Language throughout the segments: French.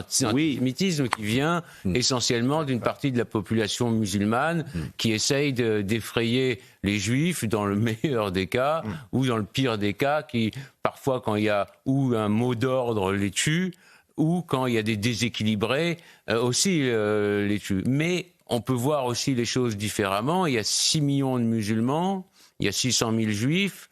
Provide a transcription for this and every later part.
antisémitisme qui vient essentiellement d'une partie de la population musulmane qui essaye d'effrayer les juifs dans le meilleur des cas ou dans le pire des cas, qui parfois quand il y a ou un mot d'ordre les tue ou quand il y a des déséquilibrés aussi les tue. Mais on peut voir aussi les choses différemment. Il y a 6 millions de musulmans, il y a 600 000 juifs.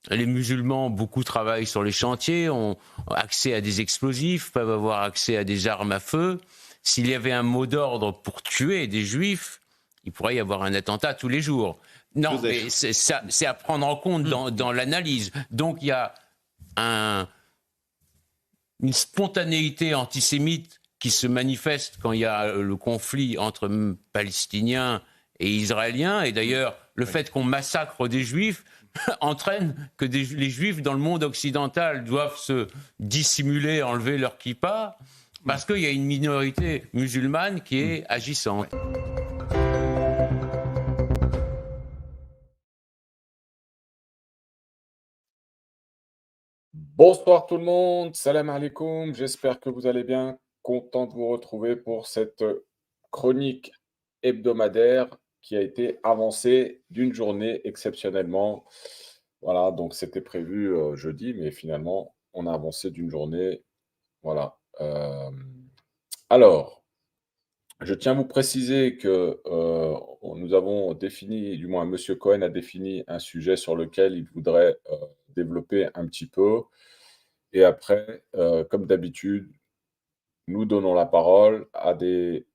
Les musulmans, beaucoup travaillent sur les chantiers, ont accès à des explosifs, peuvent avoir accès à des armes à feu. S'il y avait un mot d'ordre pour tuer des juifs, il pourrait y avoir un attentat tous les jours. Non, mais c'est à prendre en compte dans l'analyse. Donc il y a une spontanéité antisémite qui se manifeste quand il y a le conflit entre Palestiniens et Israéliens. Et d'ailleurs, le fait qu'on massacre des juifs entraîne que les juifs dans le monde occidental doivent se dissimuler, enlever leur kippa, parce qu'il y a une minorité musulmane qui est agissante. Bonsoir tout le monde, salam alaikum, j'espère que vous allez bien. Content de vous retrouver pour cette chronique hebdomadaire qui a été avancée d'une journée exceptionnellement. Voilà, donc c'était prévu jeudi, mais finalement, on a avancé d'une journée. Voilà. Alors, je tiens à vous préciser que nous avons défini, du moins Monsieur Cohen a défini un sujet sur lequel il voudrait développer un petit peu. Et après, comme d'habitude, nous donnons la parole à des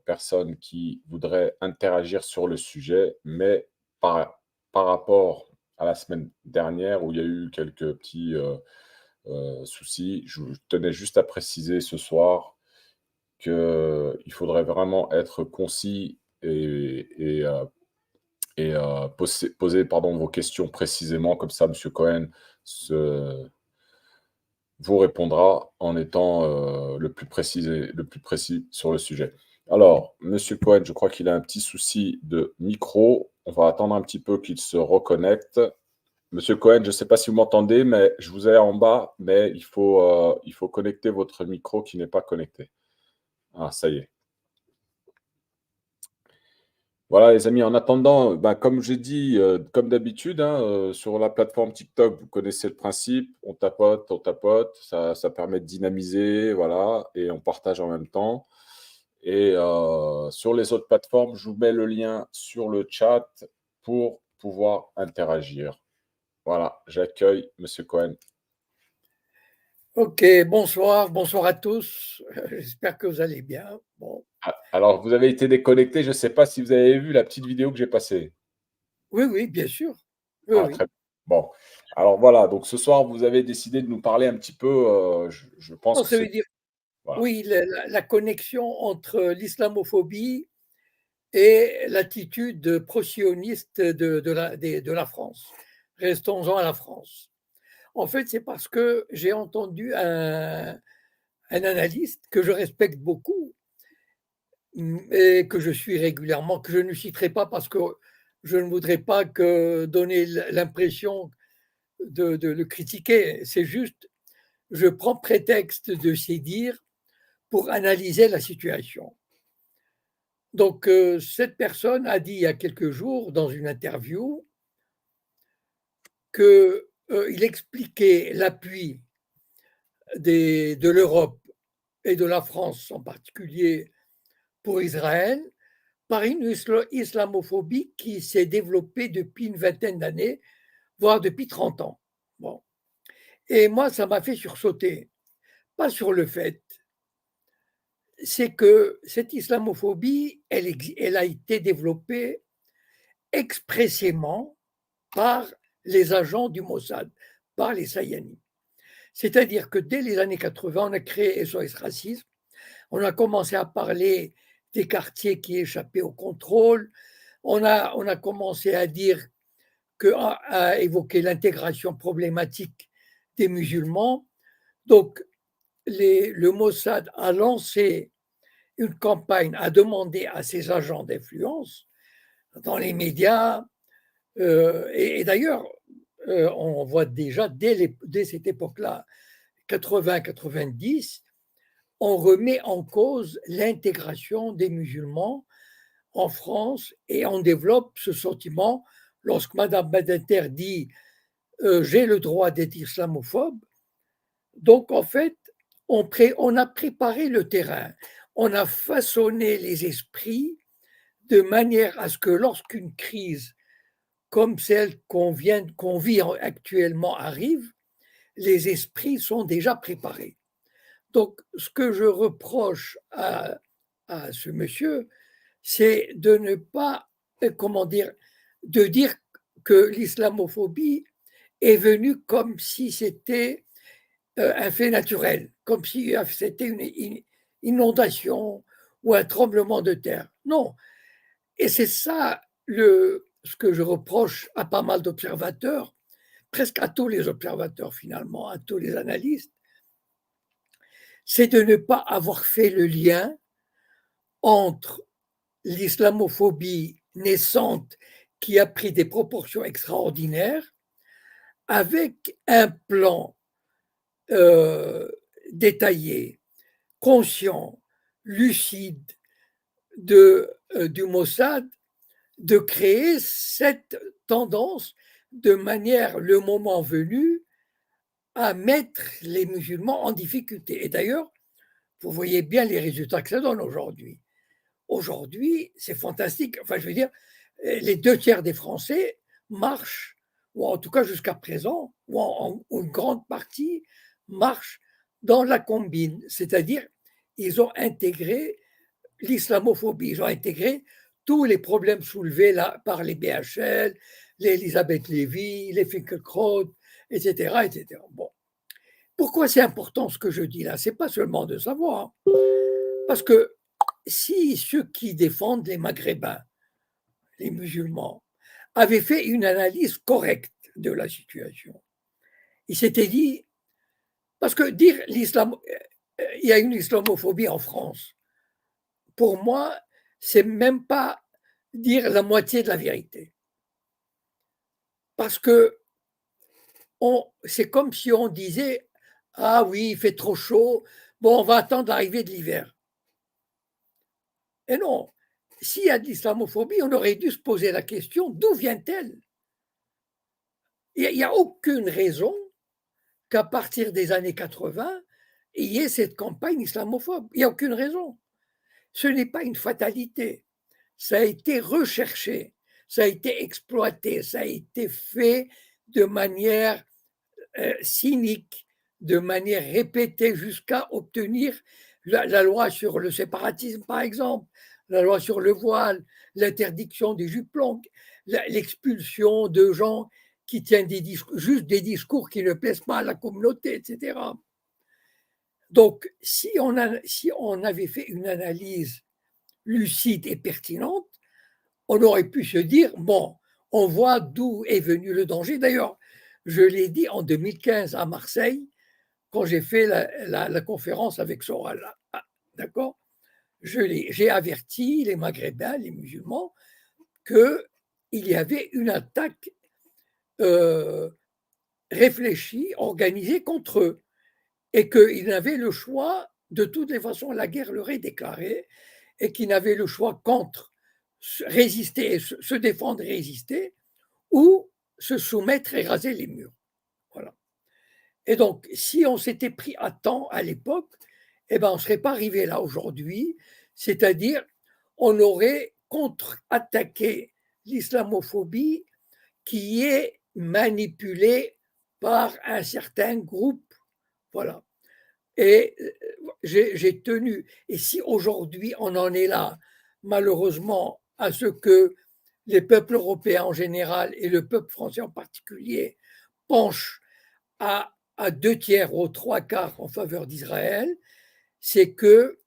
personnes qui voudraient interagir sur le sujet, mais par rapport à la semaine dernière où il y a eu quelques petits soucis, je tenais juste à préciser ce soir qu'il faudrait vraiment être concis et poser vos questions précisément, comme ça, M. Cohen vous répondra en étant le plus précis sur le sujet. Alors, Monsieur Cohen, je crois qu'il a un petit souci de micro. On va attendre un petit peu qu'il se reconnecte. Monsieur Cohen, je ne sais pas si vous m'entendez, mais je vous ai en bas, mais il faut connecter votre micro qui n'est pas connecté. Ah, ça y est. Voilà, les amis, en attendant, comme j'ai dit, comme d'habitude, hein, sur la plateforme TikTok, vous connaissez le principe, on tapote, ça permet de dynamiser, voilà, et on partage en même temps. Et sur les autres plateformes, je vous mets le lien sur le chat pour pouvoir interagir. Voilà, j'accueille Monsieur Cohen. Ok, bonsoir à tous. J'espère que vous allez bien. Bon. Alors, vous avez été déconnecté, je ne sais pas si vous avez vu la petite vidéo que j'ai passée. Oui, bien sûr. Oui. Très bien. Bon, alors voilà, donc ce soir, vous avez décidé de nous parler un petit peu, je pense que Ça veut c'est... dire, Voilà. oui, la connexion entre l'islamophobie et l'attitude pro-sioniste de la France. Restons-en à la France. En fait, c'est parce que j'ai entendu un analyste que je respecte beaucoup et que je suis régulièrement, que je ne citerai pas parce que je ne voudrais pas donner l'impression de le critiquer. C'est juste, je prends prétexte de ses dires pour analyser la situation. Donc, cette personne a dit il y a quelques jours dans une interview qu'il expliquait l'appui de l'Europe et de la France en particulier pour Israël par une islamophobie qui s'est développée depuis une vingtaine d'années, voire depuis 30 ans. Bon. Et moi, ça m'a fait sursauter. Pas sur le fait, c'est que cette islamophobie, elle a été développée expressément par les agents du Mossad, par les Sayani. C'est-à-dire que dès les années 80, on a créé SOS Racisme, on a commencé à parler des quartiers qui échappaient au contrôle, on a commencé à dire à évoquer l'intégration problématique des musulmans. Donc, le Mossad a lancé une campagne, a demandé à ses agents d'influence dans les médias, et d'ailleurs, on voit déjà dès cette époque-là, 80-90, on remet en cause l'intégration des musulmans en France et on développe ce sentiment lorsque Mme Badinter dit j'ai le droit d'être islamophobe. Donc en fait, on a préparé le terrain, on a façonné les esprits de manière à ce que lorsqu'une crise comme celle qu'on vit actuellement arrive, les esprits sont déjà préparés. Donc, ce que je reproche à ce monsieur, c'est de ne pas, comment dire, de dire que l'islamophobie est venue comme si c'était un fait naturel, comme si c'était une inondation ou un tremblement de terre. Non. Et c'est ça ce que je reproche à pas mal d'observateurs, presque à tous les observateurs finalement, à tous les analystes, c'est de ne pas avoir fait le lien entre l'islamophobie naissante qui a pris des proportions extraordinaires avec un plan détaillé, conscient, lucide du Mossad de créer cette tendance de manière, le moment venu, à mettre les musulmans en difficulté. Et d'ailleurs, vous voyez bien les résultats que ça donne aujourd'hui. Aujourd'hui, c'est fantastique. Enfin, je veux dire, les 2 tiers des Français marchent, ou en tout cas jusqu'à présent, ou une grande partie marchent dans la combine, c'est-à-dire ils ont intégré l'islamophobie, ils ont intégré tous les problèmes soulevés là, par les BHL, les Elisabeth Lévy, les Finkielkraut, etc., etc. Bon. Pourquoi c'est important ce que je dis là? C'est pas seulement de savoir, parce que si ceux qui défendent les Maghrébins, les musulmans, avaient fait une analyse correcte de la situation, ils s'étaient dit, parce que dire l'islam, il y a une islamophobie en France, pour moi, c'est même pas dire la moitié de la vérité. Parce que c'est comme si on disait ah oui, il fait trop chaud, bon, on va attendre l'arrivée de l'hiver. Et non, s'il y a de l'islamophobie, on aurait dû se poser la question d'où vient-elle? Il n'y a aucune raison qu'à partir des années 80, il y ait cette campagne islamophobe. Il n'y a aucune raison. Ce n'est pas une fatalité. Ça a été recherché, ça a été exploité, ça a été fait de manière cynique, de manière répétée jusqu'à obtenir la loi sur le séparatisme, par exemple, la loi sur le voile, l'interdiction des jupes longues, l'expulsion de gens qui tiennent juste des discours qui ne plaisent pas à la communauté, etc. Donc, si on avait fait une analyse lucide et pertinente, on aurait pu se dire, bon, on voit d'où est venu le danger. D'ailleurs, je l'ai dit en 2015 à Marseille, quand j'ai fait la conférence avec Soral. D'accord? J'ai averti les Maghrébins, les musulmans, qu'il y avait une attaque réfléchie, organisée contre eux, et qu'ils n'avaient le choix, de toutes les façons, la guerre leur est déclarée, et qu'ils n'avaient le choix qu'entre résister, se défendre et résister, ou se soumettre et raser les murs. Voilà. Et donc, si on s'était pris à temps à l'époque, eh ben, on ne serait pas arrivé là aujourd'hui, c'est-à-dire on aurait contre-attaqué l'islamophobie qui est manipulée par un certain groupe. Voilà. Et j'ai tenu, et si aujourd'hui on en est là, malheureusement, à ce que les peuples européens en général et le peuple français en particulier penchent à 2 tiers ou 3 quarts en faveur d'Israël, c'est que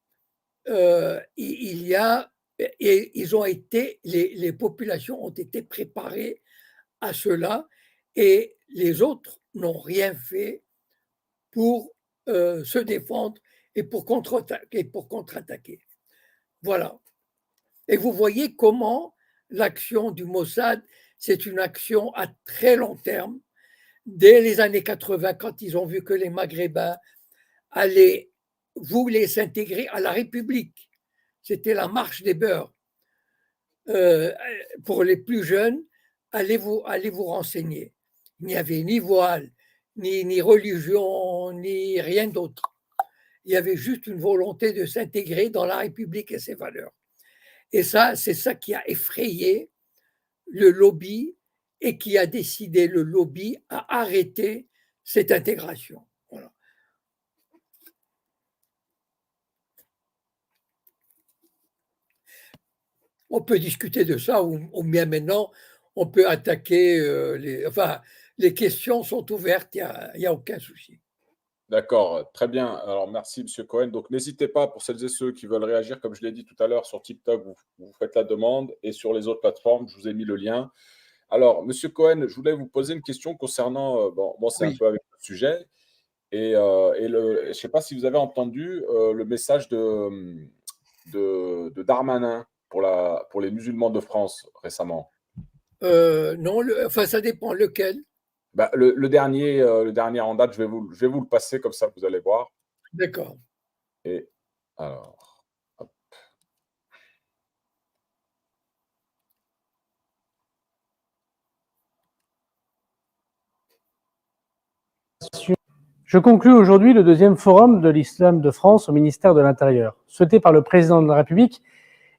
il y a, et ils ont été, les populations ont été préparées à cela, et les autres n'ont rien fait pour se défendre et pour contre-attaquer. Voilà. Et vous voyez comment l'action du Mossad, c'est une action à très long terme. Dès les années 80, quand ils ont vu que les Maghrébins allaient voulait s'intégrer à la République. C'était la marche des beurs. Pour les plus jeunes, allez vous renseigner. Il n'y avait ni voile, ni religion, ni rien d'autre. Il y avait juste une volonté de s'intégrer dans la République et ses valeurs. Et ça, c'est ça qui a effrayé le lobby et qui a décidé le lobby à arrêter cette intégration. Voilà. On peut discuter de ça, ou bien maintenant, on peut attaquer les questions sont ouvertes, il n'y a aucun souci. D'accord, très bien. Alors, merci, Monsieur Cohen. Donc, n'hésitez pas, pour celles et ceux qui veulent réagir, comme je l'ai dit tout à l'heure, sur TikTok, vous faites la demande, et sur les autres plateformes, je vous ai mis le lien. Alors, Monsieur Cohen, je voulais vous poser une question concernant, c'est un Oui. peu avec le sujet, et je ne sais pas si vous avez entendu le message de Darmanin pour les musulmans de France récemment. Non, ça dépend lequel. Bah, le dernier en date, je vais vous le passer, comme ça vous allez voir. D'accord. Et alors, hop. Je conclus aujourd'hui le deuxième forum de l'islam de France au ministère de l'Intérieur. Souhaité par le président de la République,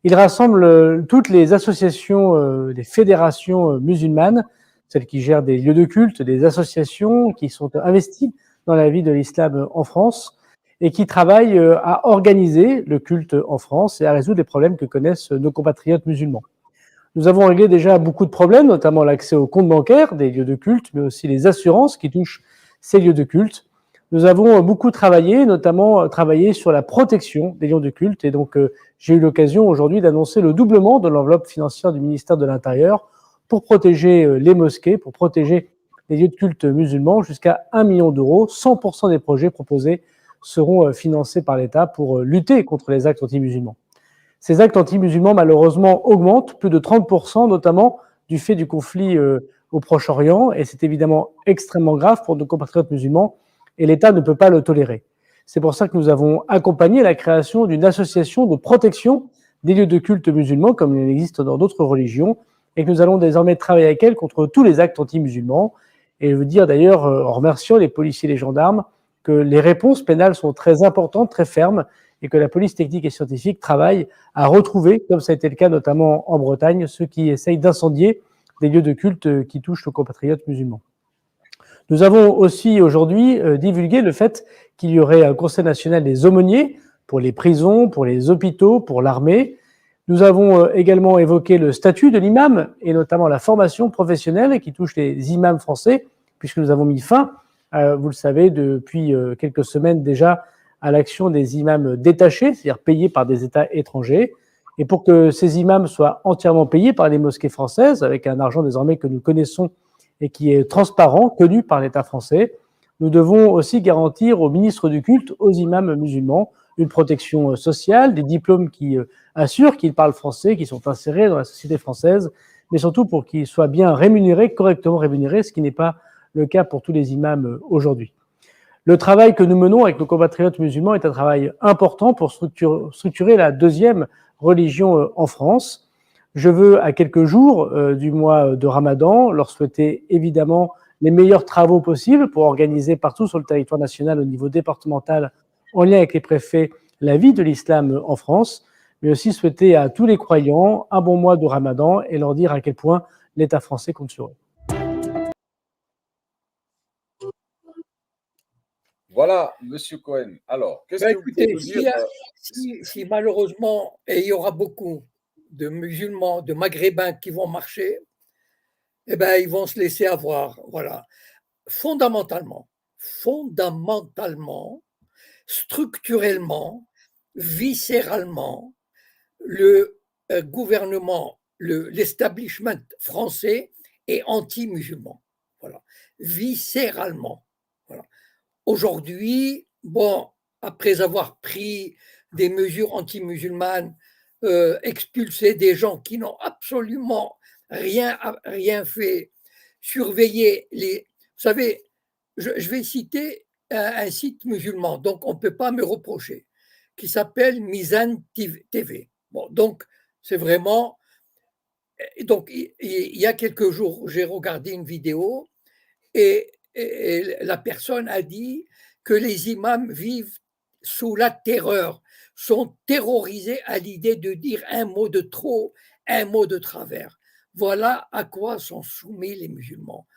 il rassemble toutes les associations, les fédérations musulmanes, celles qui gèrent des lieux de culte, des associations qui sont investies dans la vie de l'islam en France et qui travaillent à organiser le culte en France et à résoudre les problèmes que connaissent nos compatriotes musulmans. Nous avons réglé déjà beaucoup de problèmes, notamment l'accès aux comptes bancaires des lieux de culte, mais aussi les assurances qui touchent ces lieux de culte. Nous avons beaucoup travaillé, notamment travaillé sur la protection des lieux de culte. Et donc, j'ai eu l'occasion aujourd'hui d'annoncer le doublement de l'enveloppe financière du ministère de l'Intérieur pour protéger les mosquées, pour protéger les lieux de culte musulmans jusqu'à 1 million d'euros. 100% des projets proposés seront financés par l'État pour lutter contre les actes anti-musulmans. Ces actes anti-musulmans, malheureusement, augmentent, plus de 30%, notamment du fait du conflit au Proche-Orient. Et c'est évidemment extrêmement grave pour nos compatriotes musulmans. Et l'État ne peut pas le tolérer. C'est pour ça que nous avons accompagné la création d'une association de protection des lieux de culte musulmans, comme il existe dans d'autres religions, et que nous allons désormais travailler avec elle contre tous les actes anti-musulmans. Et je veux dire d'ailleurs, en remerciant les policiers et les gendarmes, que les réponses pénales sont très importantes, très fermes, et que la police technique et scientifique travaille à retrouver, comme ça a été le cas notamment en Bretagne, ceux qui essayent d'incendier des lieux de culte qui touchent nos compatriotes musulmans. Nous avons aussi aujourd'hui divulgué le fait qu'il y aurait un Conseil national des aumôniers pour les prisons, pour les hôpitaux, pour l'armée. Nous avons également évoqué le statut de l'imam et notamment la formation professionnelle qui touche les imams français, puisque nous avons mis fin, vous le savez, depuis quelques semaines déjà, à l'action des imams détachés, c'est-à-dire payés par des États étrangers. Et pour que ces imams soient entièrement payés par les mosquées françaises, avec un argent désormais que nous connaissons et qui est transparent, connu par l'État français, nous devons aussi garantir aux ministres du culte, aux imams musulmans, une protection sociale, des diplômes qui assurent qu'ils parlent français, qu'ils sont insérés dans la société française, mais surtout pour qu'ils soient bien rémunérés, correctement rémunérés, ce qui n'est pas le cas pour tous les imams aujourd'hui. Le travail que nous menons avec nos compatriotes musulmans est un travail important pour structurer la deuxième religion en France. Je veux, à quelques jours du mois de Ramadan, leur souhaiter évidemment les meilleurs travaux possibles pour organiser partout sur le territoire national au niveau départemental, en lien avec les préfets, la vie de l'islam en France, mais aussi souhaiter à tous les croyants un bon mois de Ramadan et leur dire à quel point l'État français compte sur eux. Voilà, Monsieur Cohen. Alors, qu'est-ce que vous pouvez nous dire si malheureusement, et il y aura beaucoup de musulmans, de maghrébins qui vont marcher, eh ben, ils vont se laisser avoir. Voilà. Fondamentalement, structurellement, viscéralement, le gouvernement, l'establishment français est anti-musulman. Voilà. Viscéralement. Voilà. Aujourd'hui, bon, après avoir pris des mesures anti-musulmanes, expulsé des gens qui n'ont absolument rien fait, surveiller les... Vous savez, je vais citer un site musulman, donc on ne peut pas me reprocher. qui s'appelle Mizan TV. Bon, donc, c'est vraiment. Donc, il y a quelques jours, j'ai regardé une vidéo et la personne a dit que les imams vivent sous la terreur, sont terrorisés à l'idée de dire un mot de trop, un mot de travers. Voilà à quoi sont soumis les musulmans.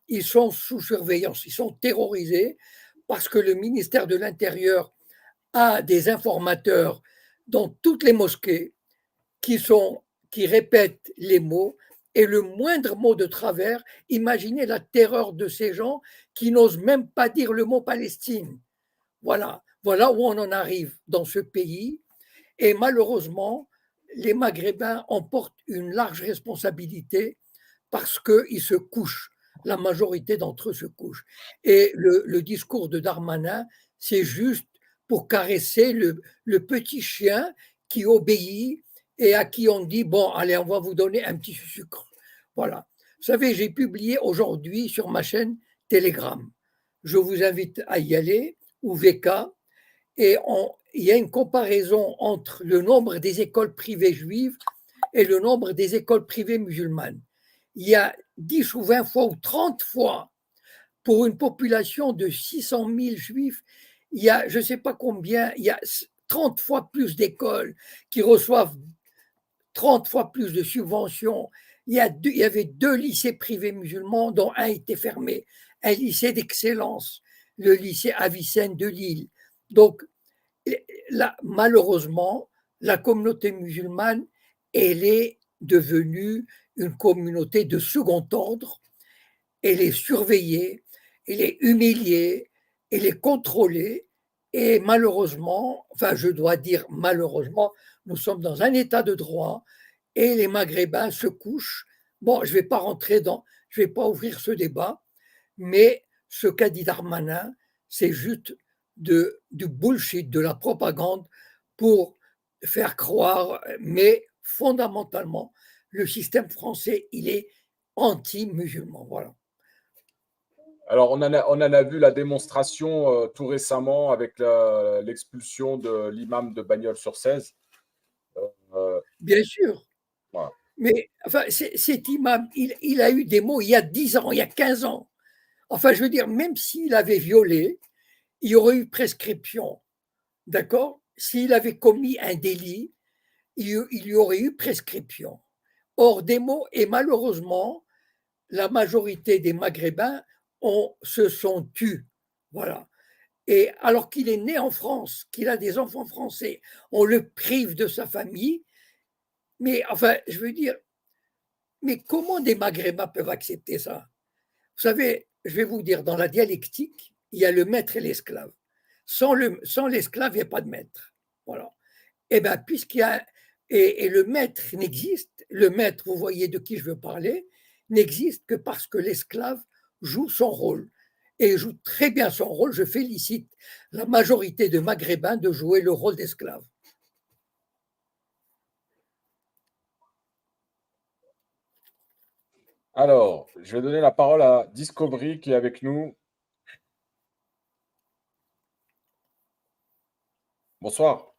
Ils sont sous surveillance, ils sont terrorisés parce que le ministère de l'Intérieur a des informateurs dans toutes les mosquées qui répètent les mots et le moindre mot de travers, imaginez la terreur de ces gens qui n'osent même pas dire le mot Palestine. Voilà où on en arrive dans ce pays. Et malheureusement, les Maghrébins en portent une large responsabilité parce qu'ils se couchent. La majorité d'entre eux se couchent. Et le discours de Darmanin, c'est juste pour caresser le petit chien qui obéit et à qui on dit, bon, allez, on va vous donner un petit sucre. Voilà. Vous savez, j'ai publié aujourd'hui sur ma chaîne Telegram. Je vous invite à y aller, ou VK, et il y a une comparaison entre le nombre des écoles privées juives et le nombre des écoles privées musulmanes. Il y a 10 ou 20 fois ou 30 fois pour une population de 600 000 juifs. Il y a, je ne sais pas combien, il y a 30 fois plus d'écoles qui reçoivent 30 fois plus de subventions. Il y avait 2 lycées privés musulmans, dont un était fermé. Un lycée d'excellence, le lycée Avicenne de Lille. Donc, là, malheureusement, la communauté musulmane, elle est devenue une communauté de second ordre. Elle est surveillée, elle est humiliée, elle est contrôlée. Et malheureusement, enfin, je dois dire malheureusement, nous sommes dans un état de droit et les Maghrébins se couchent. Bon, je ne vais pas je ne vais pas ouvrir ce débat, mais ce qu'a dit Darmanin, c'est juste du bullshit, de la propagande pour faire croire, mais fondamentalement, le système français, il est anti-musulman. Voilà. Alors, on en a vu la démonstration tout récemment avec l'expulsion de l'imam de Bagnols-sur-Cèze. Bien sûr. Voilà. Mais enfin, cet imam, il a eu des mots il y a 10 ans, il y a 15 ans. Enfin, je veux dire, même s'il avait violé, il y aurait eu prescription. D'accord? S'il avait commis un délit, il y aurait eu prescription. Or, des mots, et malheureusement, la majorité des Maghrébins se sont tus. Voilà. Et alors qu'il est né en France, qu'il a des enfants français, on le prive de sa famille. Mais enfin, je veux dire, mais comment des Maghrébins peuvent accepter ça? Vous savez, je vais vous dire, dans la dialectique, il y a le maître et l'esclave. Sans l'esclave, il n'y a pas de maître. Voilà. Et bien, puisqu'il y a. Et le maître n'existe, le maître, vous voyez de qui je veux parler, n'existe que parce que l'esclave joue son rôle. Et joue très bien son rôle. Je félicite la majorité de Maghrébins de jouer le rôle d'esclave. Alors, je vais donner la parole à Discovery qui est avec nous. Bonsoir.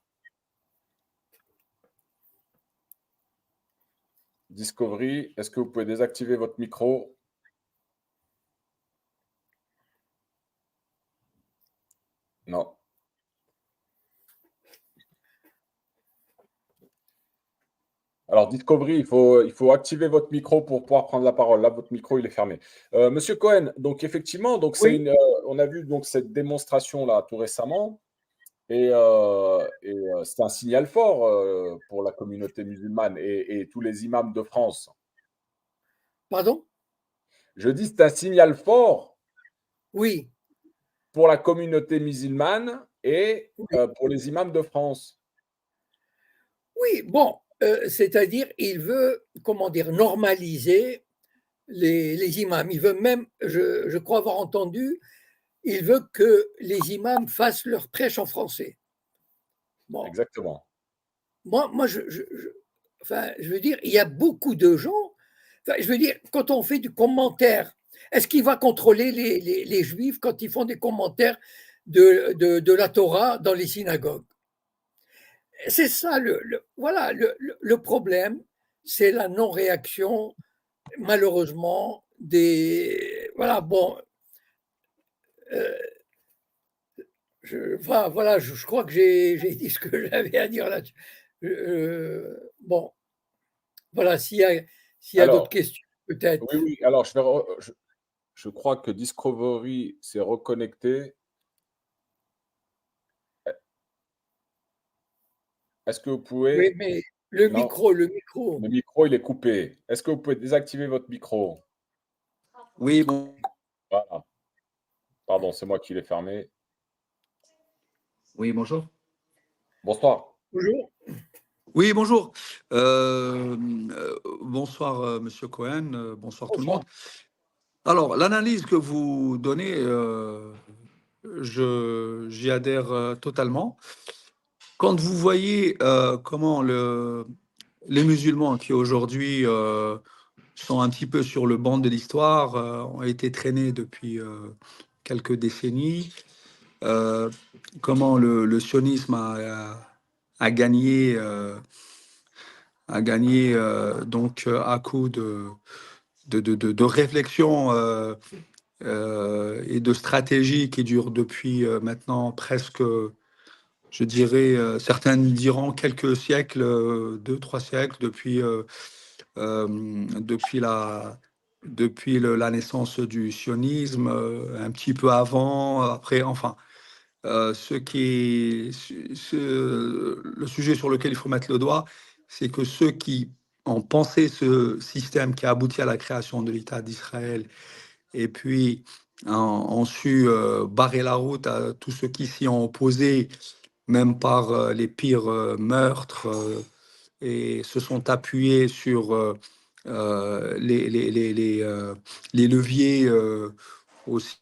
Discovery, est-ce que vous pouvez désactiver votre micro? Non. Alors, Discovery, il faut activer votre micro pour pouvoir prendre la parole. Là, votre micro, il est fermé. Monsieur Cohen, donc effectivement, donc Oui. on a vu donc cette démonstration-là tout récemment, et c'est un signal fort pour la communauté musulmane et tous les imams de France. Pardon? Je dis c'est un signal fort Oui. pour la communauté musulmane et Oui. pour les imams de France. Oui, bon, c'est-à-dire, il veut, comment dire, normaliser les imams. Il veut même, je crois avoir entendu, il veut que les imams fassent leur prêche en français. Bon, Exactement. moi enfin, je veux dire, il y a beaucoup de gens, enfin, je veux dire, quand on fait du commentaire, est-ce qu'il va contrôler les juifs quand ils font des commentaires de la Torah dans les synagogues? c'est ça, voilà, le problème, c'est la non-réaction, malheureusement, des. Voilà, bon. Voilà, je crois que j'ai dit ce que j'avais à dire là-dessus. Bon, voilà, s'il y a d'autres Alors, questions, peut-être. oui, oui, alors je crois que Discovery s'est reconnecté. Est-ce que vous Oui, pouvez mais le non, micro, le micro. le micro, il est coupé. Est-ce que vous pouvez désactiver votre micro? Oui, bon, Voilà. Pardon, c'est moi qui l'ai fermé. oui, bonjour. Bonsoir. Bonjour. Oui, bonjour. Bonsoir, Monsieur Cohen. Bonsoir tout le Bonsoir. monde. Alors, l'analyse que vous donnez, j'y adhère totalement. Quand vous voyez comment les musulmans qui aujourd'hui sont un petit peu sur le banc de l'histoire, ont été traînés depuis quelques décennies, euh, comment le sionisme a gagné, donc à coup de réflexion et de stratégie qui durent depuis maintenant presque, je dirais, certains diront quelques siècles, 2, 3 siècles, depuis la naissance du sionisme, un petit peu avant, après, enfin. Le sujet sur lequel il faut mettre le doigt, c'est que ceux qui ont pensé ce système qui a abouti à la création de l'État d'Israël et puis ont su barrer la route à tous ceux qui s'y ont opposés, même par les pires meurtres, et se sont appuyés sur les leviers aussi.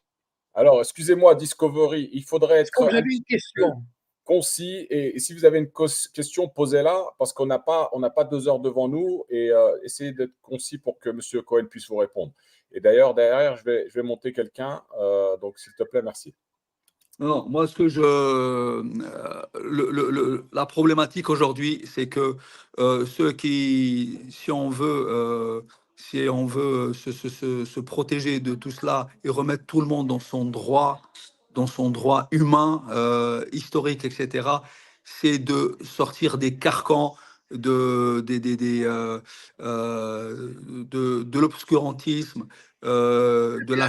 Alors, excusez-moi, Discovery, il faudrait Je crois être que un j'avais petit une peu question. concis et si vous avez une question, posez-la parce qu'on n'a pas 2 heures devant nous et essayez d'être concis pour que Monsieur Cohen puisse vous répondre. Et d'ailleurs, derrière, je vais monter quelqu'un, donc s'il te plaît, merci. Non, moi, la problématique aujourd'hui, c'est que ceux qui, si on veut se protéger de tout cela et remettre tout le monde dans son droit humain, historique, etc., c'est de sortir des carcans de l'obscurantisme, de la.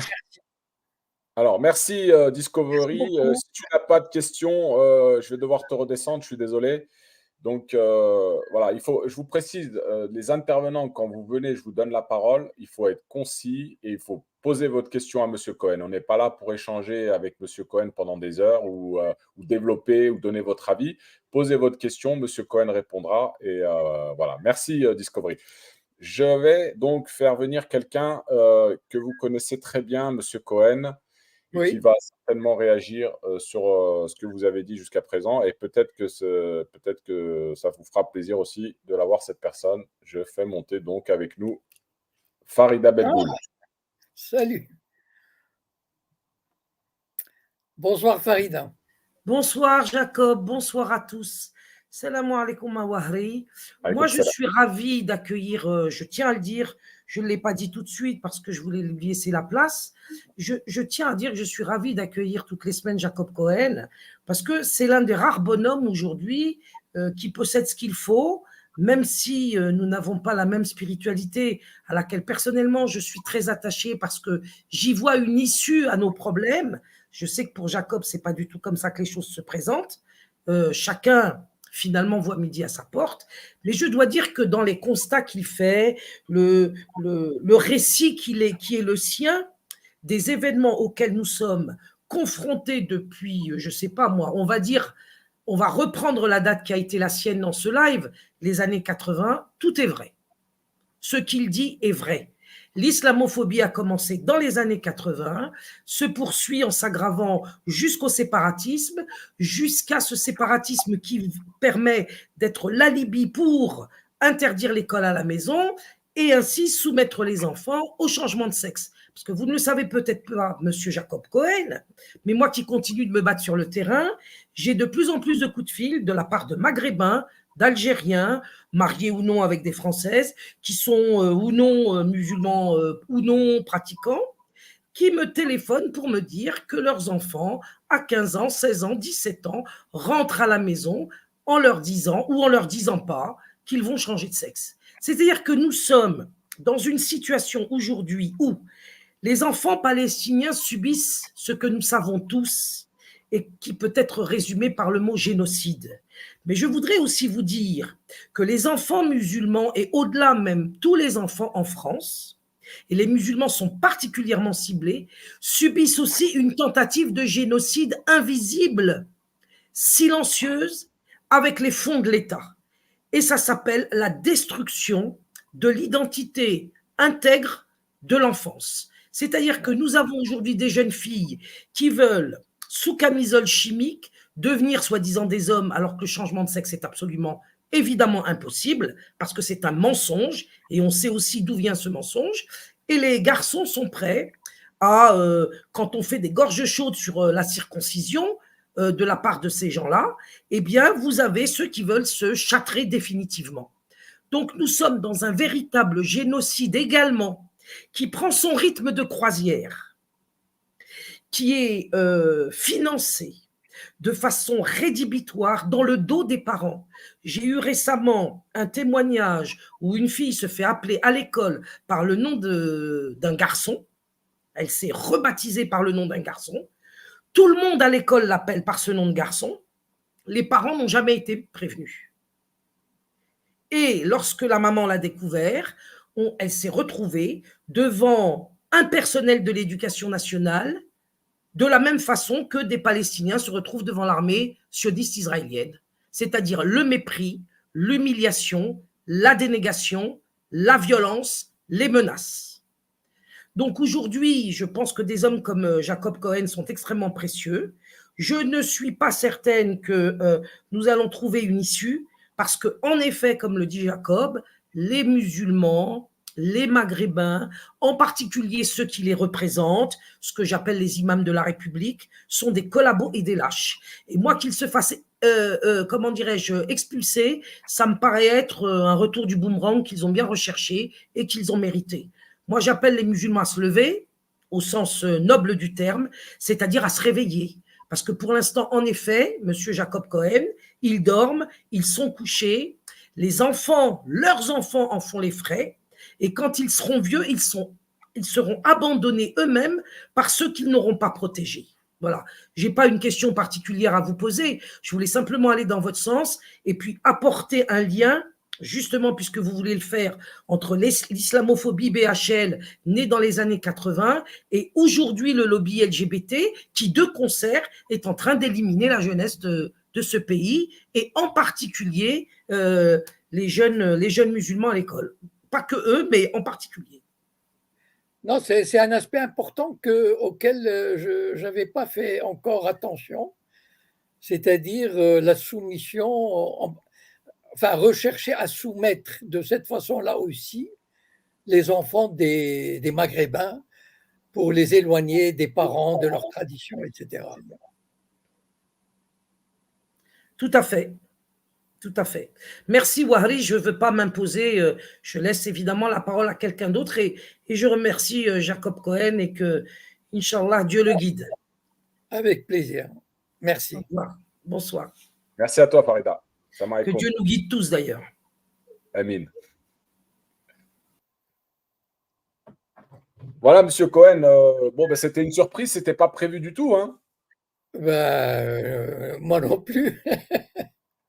Alors, merci Merci Discovery. beaucoup. Si tu n'as pas de questions, je vais devoir te redescendre, je suis désolé. Donc voilà, je vous précise, les intervenants, quand vous venez, je vous donne la parole, il faut être concis et il faut poser votre question à Monsieur Cohen. On n'est pas là pour échanger avec Monsieur Cohen pendant des heures ou développer ou donner votre avis. Posez votre question, Monsieur Cohen répondra et voilà. Merci Discovery. Je vais donc faire venir quelqu'un que vous connaissez très bien, Monsieur Cohen, et qui Oui. va certainement réagir sur ce que vous avez dit jusqu'à présent. Et peut-être que ça vous fera plaisir aussi de l'avoir, cette personne. Je fais monter donc avec nous Farida Ah, Belboul. salut. Bonsoir Farida. Bonsoir Jacob, bonsoir à tous. Salam alaikum Wahri. Moi, je suis ravie d'accueillir, je tiens à le dire, je ne l'ai pas dit tout de suite parce que je voulais lui laisser la place. Je tiens à dire que je suis ravie d'accueillir toutes les semaines Jacob Cohen parce que c'est l'un des rares bonhommes aujourd'hui qui possède ce qu'il faut, même si nous n'avons pas la même spiritualité à laquelle personnellement je suis très attachée parce que j'y vois une issue à nos problèmes. Je sais que pour Jacob, ce n'est pas du tout comme ça que les choses se présentent. Chacun, finalement, voit midi à sa porte. Mais je dois dire que dans les constats qu'il fait, le récit qui est le sien, des événements auxquels nous sommes confrontés depuis, je ne sais pas moi, on va reprendre la date qui a été la sienne dans ce live, les années 80, tout est vrai. Ce qu'il dit est vrai. L'islamophobie a commencé dans les années 80, se poursuit en s'aggravant jusqu'au séparatisme, jusqu'à ce séparatisme qui permet d'être l'alibi pour interdire l'école à la maison et ainsi soumettre les enfants au changement de sexe. parce que vous ne le savez peut-être pas, monsieur Jacob Cohen, mais moi qui continue de me battre sur le terrain, j'ai de plus en plus de coups de fil de la part de Maghrébins, d'Algériens, mariés ou non avec des Françaises, qui sont ou non musulmans ou non pratiquants, qui me téléphonent pour me dire que leurs enfants, à 15 ans, 16 ans, 17 ans, rentrent à la maison en leur disant ou en leur disant pas qu'ils vont changer de sexe. C'est-à-dire que nous sommes dans une situation aujourd'hui où les enfants palestiniens subissent ce que nous savons tous et qui peut être résumé par le mot génocide. Mais je voudrais aussi vous dire que les enfants musulmans, et au-delà même tous les enfants en France, et les musulmans sont particulièrement ciblés, subissent aussi une tentative de génocide invisible, silencieuse, avec les fonds de l'État. Et ça s'appelle la destruction de l'identité intègre de l'enfance. C'est-à-dire que nous avons aujourd'hui des jeunes filles qui veulent, sous camisole chimique, devenir soi-disant des hommes, alors que le changement de sexe est absolument évidemment impossible, parce que c'est un mensonge, et on sait aussi d'où vient ce mensonge. Et les garçons sont prêts à, quand on fait des gorges chaudes sur la circoncision, de la part de ces gens-là, eh bien, vous avez ceux qui veulent se châtrer définitivement. Donc, nous sommes dans un véritable génocide également, qui prend son rythme de croisière, qui est financé de façon rédhibitoire dans le dos des parents. J'ai eu récemment un témoignage où une fille se fait appeler à l'école par le nom d'un garçon. Elle s'est rebaptisée par le nom d'un garçon. Tout le monde à l'école l'appelle par ce nom de garçon. Les parents n'ont jamais été prévenus. Et lorsque la maman l'a découvert, elle s'est retrouvée devant un personnel de l'éducation nationale de la même façon que des Palestiniens se retrouvent devant l'armée sioniste israélienne. C'est-à-dire le mépris, l'humiliation, la dénégation, la violence, les menaces. Donc aujourd'hui, je pense que des hommes comme Jacob Cohen sont extrêmement précieux. Je ne suis pas certaine que nous allons trouver une issue parce que, en effet, comme le dit Jacob, les musulmans, les maghrébins, en particulier ceux qui les représentent, ce que j'appelle les imams de la République, sont des collabos et des lâches. Et moi, qu'ils se fassent, comment dirais-je, expulser, ça me paraît être un retour du boomerang qu'ils ont bien recherché et qu'ils ont mérité. Moi, j'appelle les musulmans à se lever, au sens noble du terme, c'est-à-dire à se réveiller. Parce que pour l'instant, en effet, monsieur Jacob Cohen, ils dorment, ils sont couchés, les enfants, leurs enfants en font les frais, et quand ils seront vieux, ils seront abandonnés eux-mêmes par ceux qu'ils n'auront pas protégés. Voilà. Je n'ai pas une question particulière à vous poser, je voulais simplement aller dans votre sens et puis apporter un lien, justement, puisque vous voulez le faire, entre l'islamophobie BHL, née dans les années 80, et aujourd'hui le lobby LGBT, qui de concert est en train d'éliminer la jeunesse de ce pays, et en particulier les jeunes musulmans à l'école. Pas que eux, mais en particulier. Non, c'est un aspect important auquel je n'avais pas fait encore attention, c'est-à-dire la soumission, enfin rechercher à soumettre de cette façon-là aussi les enfants des Maghrébins pour les éloigner des parents, de leurs traditions, etc. Tout à fait. Tout à fait. Merci Wahri, je ne veux pas m'imposer, je laisse évidemment la parole à quelqu'un d'autre et je remercie Jacob Cohen et que, Inch'Allah, Dieu le guide. Avec plaisir. Merci. Au revoir. Bonsoir. Merci à toi, Farida. Que Dieu nous guide tous d'ailleurs. Amin. Voilà, monsieur Cohen, bon, ben, c'était une surprise, c'était pas prévu du tout, hein? Moi non plus.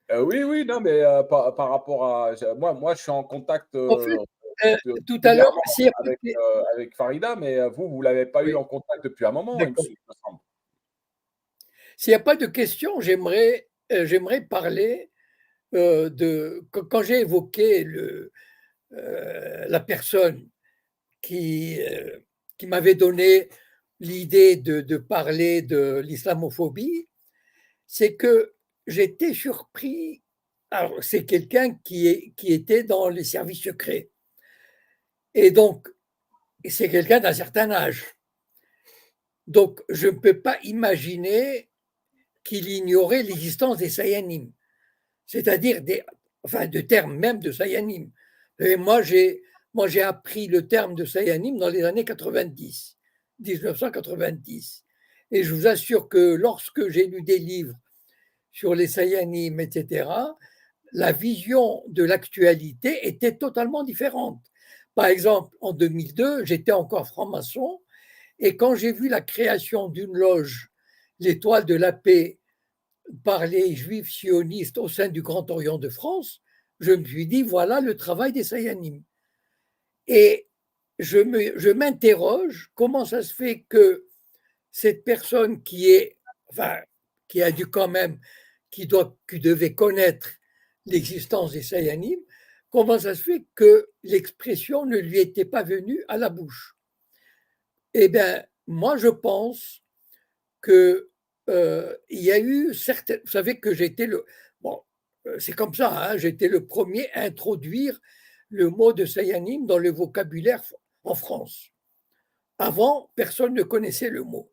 Oui, non, mais par rapport à. Moi, je suis en contact En fait, tout à l'heure, avec Farida, mais vous ne l'avez pas eu en contact depuis un moment, il me semble. S'il n'y a pas de questions, j'aimerais parler quand j'ai évoqué la personne qui m'avait donné l'idée de parler de l'islamophobie, c'est que j'étais surpris. Alors, c'est quelqu'un qui était dans les services secrets. Et donc, c'est quelqu'un d'un certain âge. Donc, je ne peux pas imaginer qu'il ignorait l'existence des Sayanim, c'est-à-dire de termes même de Sayanim. Et moi, j'ai appris le terme de Sayanim dans les années 90, 1990. Et je vous assure que lorsque j'ai lu des livres sur les Sayanim, etc., la vision de l'actualité était totalement différente. Par exemple, en 2002, j'étais encore franc-maçon, et quand j'ai vu la création d'une loge, l'Étoile de la Paix, par les Juifs sionistes au sein du Grand Orient de France, je me suis dit, voilà le travail des Sayanim. Et je m'interroge, comment ça se fait que cette personne qui a dû quand même, qui devait connaître l'existence des Sayanim, comment ça se fait que l'expression ne lui était pas venue à la bouche? Eh bien, moi, je pense que il y a eu certaines. Vous savez que c'est comme ça, hein, j'étais le premier à introduire le mot de Sayanim dans le vocabulaire en France. Avant, personne ne connaissait le mot.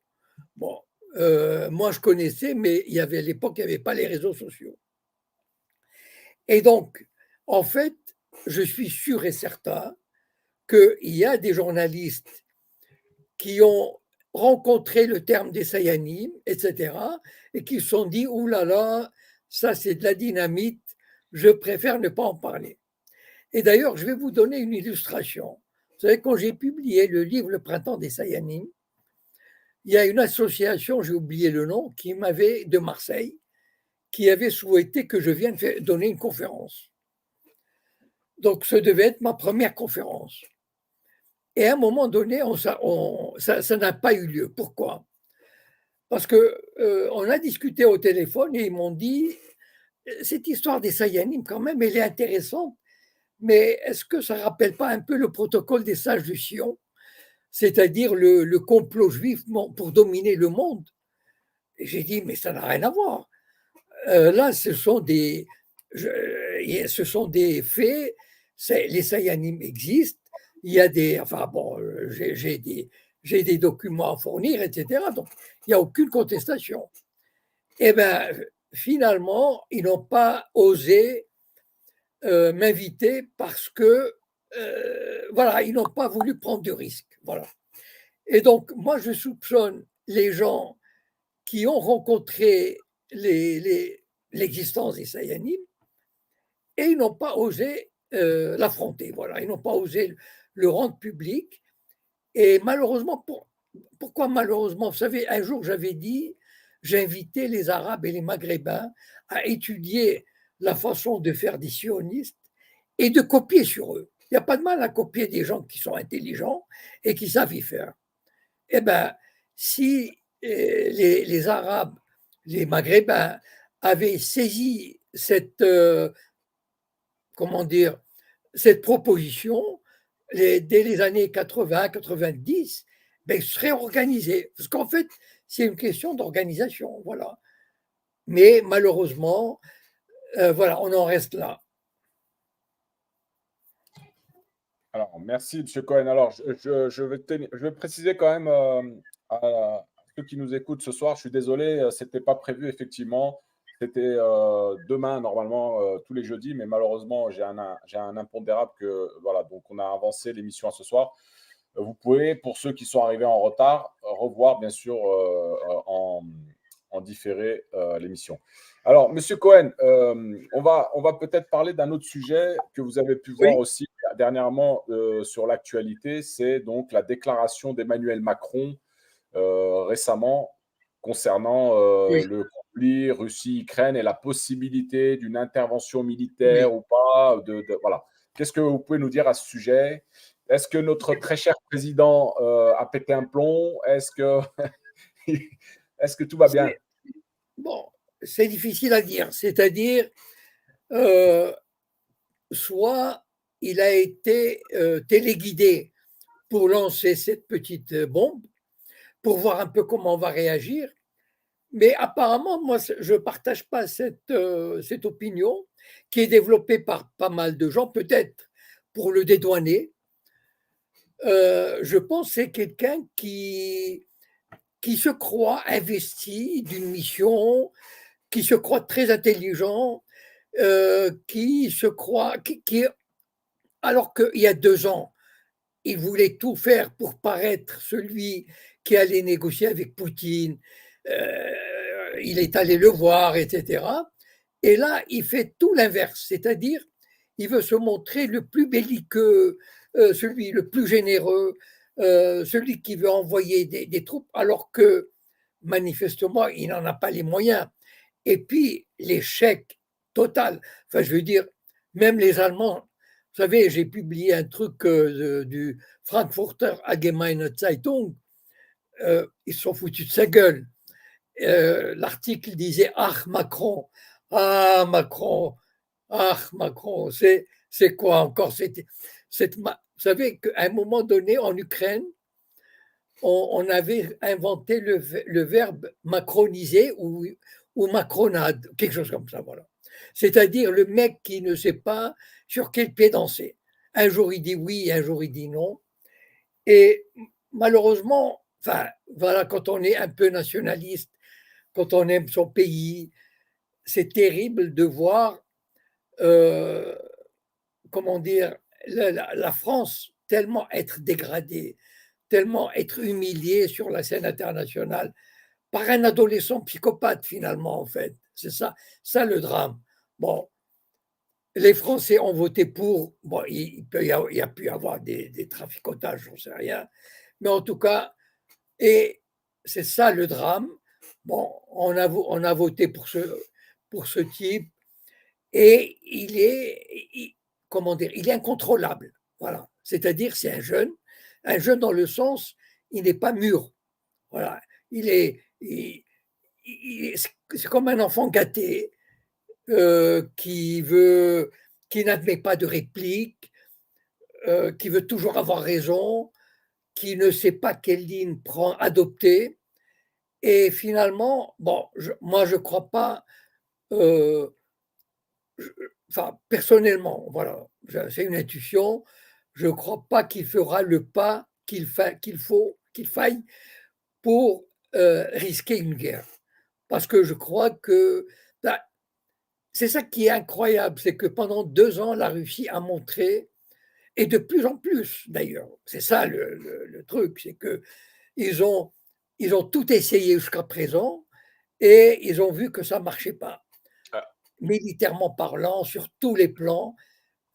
Bon, moi je connaissais, mais à l'époque, il n'y avait pas les réseaux sociaux. Et donc, en fait, je suis sûr et certain qu'il y a des journalistes qui ont rencontré le terme des Sayanim, etc., et qui se sont dit, ouh là là, ça c'est de la dynamite, je préfère ne pas en parler. Et d'ailleurs, je vais vous donner une illustration. Vous savez, quand j'ai publié le livre Le Printemps des Sayanim, il y a une association, j'ai oublié le nom, de Marseille, qui avait souhaité que je vienne donner une conférence. Donc, ce devait être ma première conférence. Et à un moment donné, ça n'a pas eu lieu. Pourquoi? Parce qu'on a discuté au téléphone et ils m'ont dit, cette histoire des Sayanim, quand même, elle est intéressante, mais est-ce que ça ne rappelle pas un peu le protocole des sages du Sion, c'est-à-dire le complot juif pour dominer le monde? Et j'ai dit, mais ça n'a rien à voir. Là, ce sont des faits, les Sayanim existent, il y a j'ai des documents à fournir, etc. Donc, il n'y a aucune contestation. Eh bien, finalement, ils n'ont pas osé m'inviter parce que, ils n'ont pas voulu prendre de risques. Voilà. Et donc, moi, je soupçonne les gens qui ont rencontré l'existence des Sayanim et ils n'ont pas osé l'affronter. Voilà. Ils n'ont pas osé le rendre public. Et malheureusement, pourquoi malheureusement? Vous savez, un jour, j'avais dit, j'ai invité les Arabes et les Maghrébins à étudier la façon de faire des sionistes et de copier sur eux. Il n'y a pas de mal à copier des gens qui sont intelligents et qui savent y faire. Eh bien, si les Arabes, les Maghrébins avaient saisi cette proposition, dès les années 80-90, ils seraient organisés. Parce qu'en fait, c'est une question d'organisation. Voilà. Mais malheureusement, on en reste là. Alors, merci, M. Cohen. Alors, je vais préciser quand même à ceux qui nous écoutent ce soir, je suis désolé, ce n'était pas prévu, effectivement. C'était demain, normalement, tous les jeudis, mais malheureusement, j'ai un impondérable donc on a avancé l'émission à ce soir. Vous pouvez, pour ceux qui sont arrivés en retard, revoir, bien sûr, en différé l'émission. Alors, Monsieur Cohen, on va peut-être parler d'un autre sujet que vous avez pu voir aussi dernièrement sur l'actualité, c'est donc la déclaration d'Emmanuel Macron récemment concernant le conflit Russie-Ukraine et la possibilité d'une intervention militaire ou pas. Voilà. Qu'est-ce que vous pouvez nous dire à ce sujet? Est-ce que notre très cher président a pété un plomb? Est-ce que tout va bien? Bon, c'est difficile à dire. C'est-à-dire, soit il a été téléguidé pour lancer cette petite bombe, pour voir un peu comment on va réagir. Mais apparemment, moi, je ne partage pas cette opinion qui est développée par pas mal de gens, peut-être pour le dédouaner. je pense que c'est quelqu'un qui se croit investi d'une mission, qui se croit très intelligent, qui se croit, alors qu'il y a 2 ans, il voulait tout faire pour paraître celui qui allait négocier avec Poutine. Il est allé le voir, etc. Et là, il fait tout l'inverse, c'est-à-dire, il veut se montrer le plus belliqueux, celui le plus généreux, celui qui veut envoyer des troupes, alors que manifestement, il n'en a pas les moyens. Et puis, l'échec total. Enfin, je veux dire, même les Allemands, vous savez, j'ai publié un truc du Frankfurter Allgemeine Zeitung, ils se sont foutus de sa gueule. L'article disait Ah, Macron, ah, Macron, ah, Macron, c'est quoi encore vous savez qu'à un moment donné, en Ukraine, on avait inventé le verbe macroniser ou macronade, quelque chose comme ça, voilà. C'est-à-dire le mec qui ne sait pas sur quel pied danser. Un jour il dit oui, un jour il dit non. Et malheureusement, enfin, voilà, quand on est un peu nationaliste, quand on aime son pays, c'est terrible de voir, comment dire, la France tellement être dégradée, tellement être humiliée sur la scène internationale par un adolescent psychopathe finalement, en fait. C'est ça le drame. Bon, les Français ont voté pour. Bon, il y a pu y avoir des traficotages, j'en sais rien. Mais en tout cas, et c'est ça le drame. Bon, on a voté pour ce type et comment dire, il est incontrôlable. Voilà. C'est-à-dire, c'est un jeune dans le sens, il n'est pas mûr. Voilà. C'est comme un enfant gâté qui n'admet pas de réplique, qui veut toujours avoir raison, qui ne sait pas quelle ligne adopter. Et finalement, bon, moi, je ne crois pas, enfin, personnellement, voilà, c'est une intuition, je ne crois pas qu'il fera le pas qu'il faille pour risquer une guerre. Parce que je crois que ben, c'est ça qui est incroyable, c'est que pendant 2 ans, la Russie a montré, et de plus en plus d'ailleurs, c'est ça le truc, c'est que ils ont tout essayé jusqu'à présent et ils ont vu que ça ne marchait pas. Militairement parlant, sur tous les plans,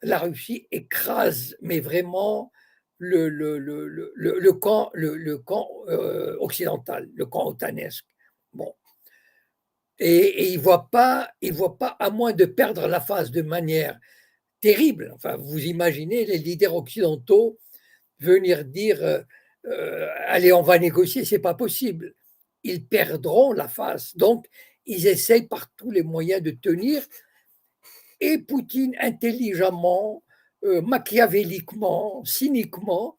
la Russie écrase, mais vraiment le camp occidental, le camp otanesque. Bon. Et il voit pas, à moins de perdre la face de manière terrible. Enfin, vous imaginez les leaders occidentaux venir dire allez, on va négocier, c'est pas possible. Ils perdront la face. Donc, ils essayent par tous les moyens de tenir. Et Poutine, intelligemment, machiavéliquement, cyniquement,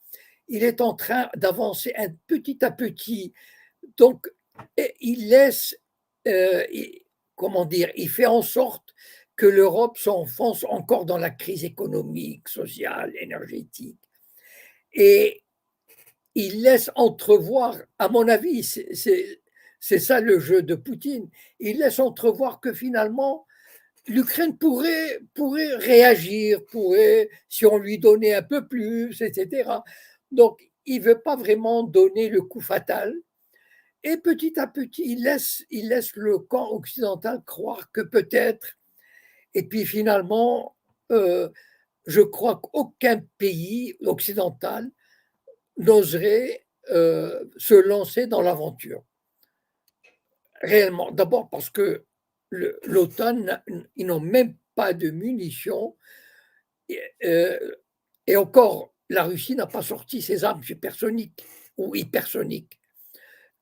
il est en train d'avancer petit à petit. Donc, il laisse, comment dire, il fait en sorte que l'Europe s'enfonce encore dans la crise économique, sociale, énergétique. Et il laisse entrevoir, à mon avis, c'est ça le jeu de Poutine, il laisse entrevoir que finalement, l'Ukraine pourrait réagir, si on lui donnait un peu plus, etc. Donc, il ne veut pas vraiment donner le coup fatal. Et petit à petit, il laisse le camp occidental croire que peut-être. Et puis finalement, je crois qu'aucun pays occidental n'oserait se lancer dans l'aventure. Réellement. D'abord parce que l'OTAN, ils n'ont même pas de munitions. Et encore, la Russie n'a pas sorti ses armes supersoniques ou hypersoniques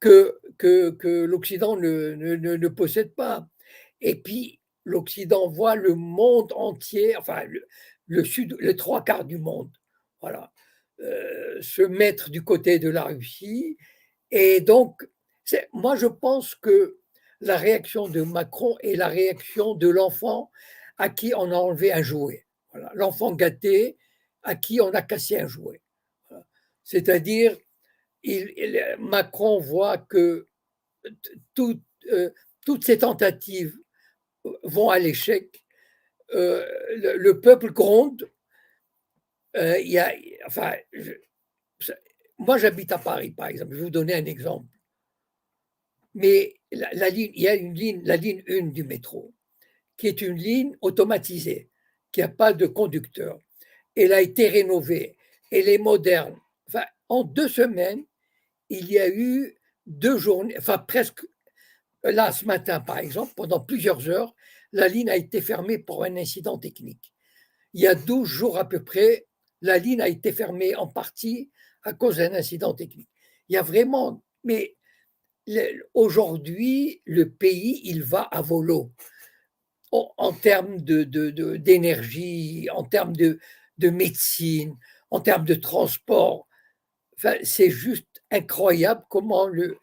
que l'Occident ne possède pas. Et puis, l'Occident voit le monde entier, enfin, le Sud, les 3/4 du monde, voilà, se mettre du côté de la Russie. Et donc, moi, je pense que la réaction de Macron est la réaction de l'enfant à qui on a enlevé un jouet. Voilà. L'enfant gâté à qui on a cassé un jouet. Voilà. C'est-à-dire, Macron voit que toutes ces tentatives vont à l'échec. Le peuple gronde. Moi, j'habite à Paris, par exemple. Je vais vous donner un exemple. Mais il y a une ligne, la ligne 1 du métro, qui est une ligne automatisée, qui n'a pas de conducteur. Elle a été rénovée, elle est moderne. Enfin, en 2 semaines, il y a eu 2 journées, enfin presque, là, ce matin, par exemple, pendant plusieurs heures, la ligne a été fermée pour un incident technique. Il y a 12 jours à peu près, la ligne a été fermée en partie à cause d'un incident technique. Il y a vraiment, mais aujourd'hui, le pays, il va à volo en termes d'énergie, en termes de médecine, en termes de transport. Enfin, c'est juste incroyable comment le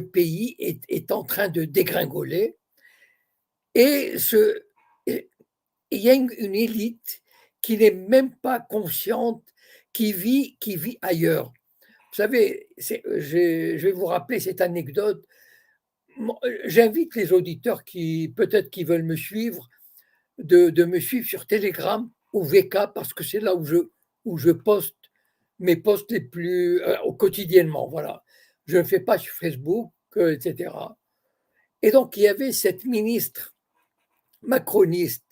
pays est en train de dégringoler. Et il y a une élite qui n'est même pas consciente, qui vit ailleurs. Vous savez, je vais vous rappeler cette anecdote. J'invite les auditeurs qui peut-être qui veulent me suivre de me suivre sur Telegram ou VK parce que c'est là où je poste mes posts les plus quotidiennement. Voilà, je ne fais pas sur Facebook, etc. Et donc il y avait cette ministre macroniste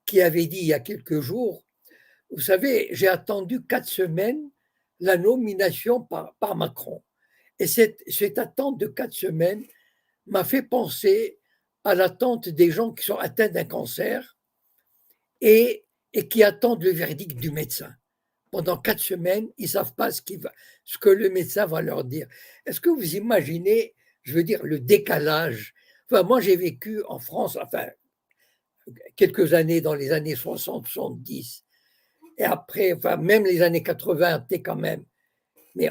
qui avait dit il y a quelques jours, vous savez, j'ai attendu 4 semaines la nomination par Macron. Et cette attente de 4 semaines m'a fait penser à l'attente des gens qui sont atteints d'un cancer et qui attendent le verdict du médecin. Pendant 4 semaines, ils ne savent pas ce que le médecin va leur dire. Est-ce que vous imaginez, je veux dire, le décalage? Enfin, moi, j'ai vécu en France, enfin, quelques années dans les années 60, 70. Et après, enfin, même les années 80, t'es quand même. Mais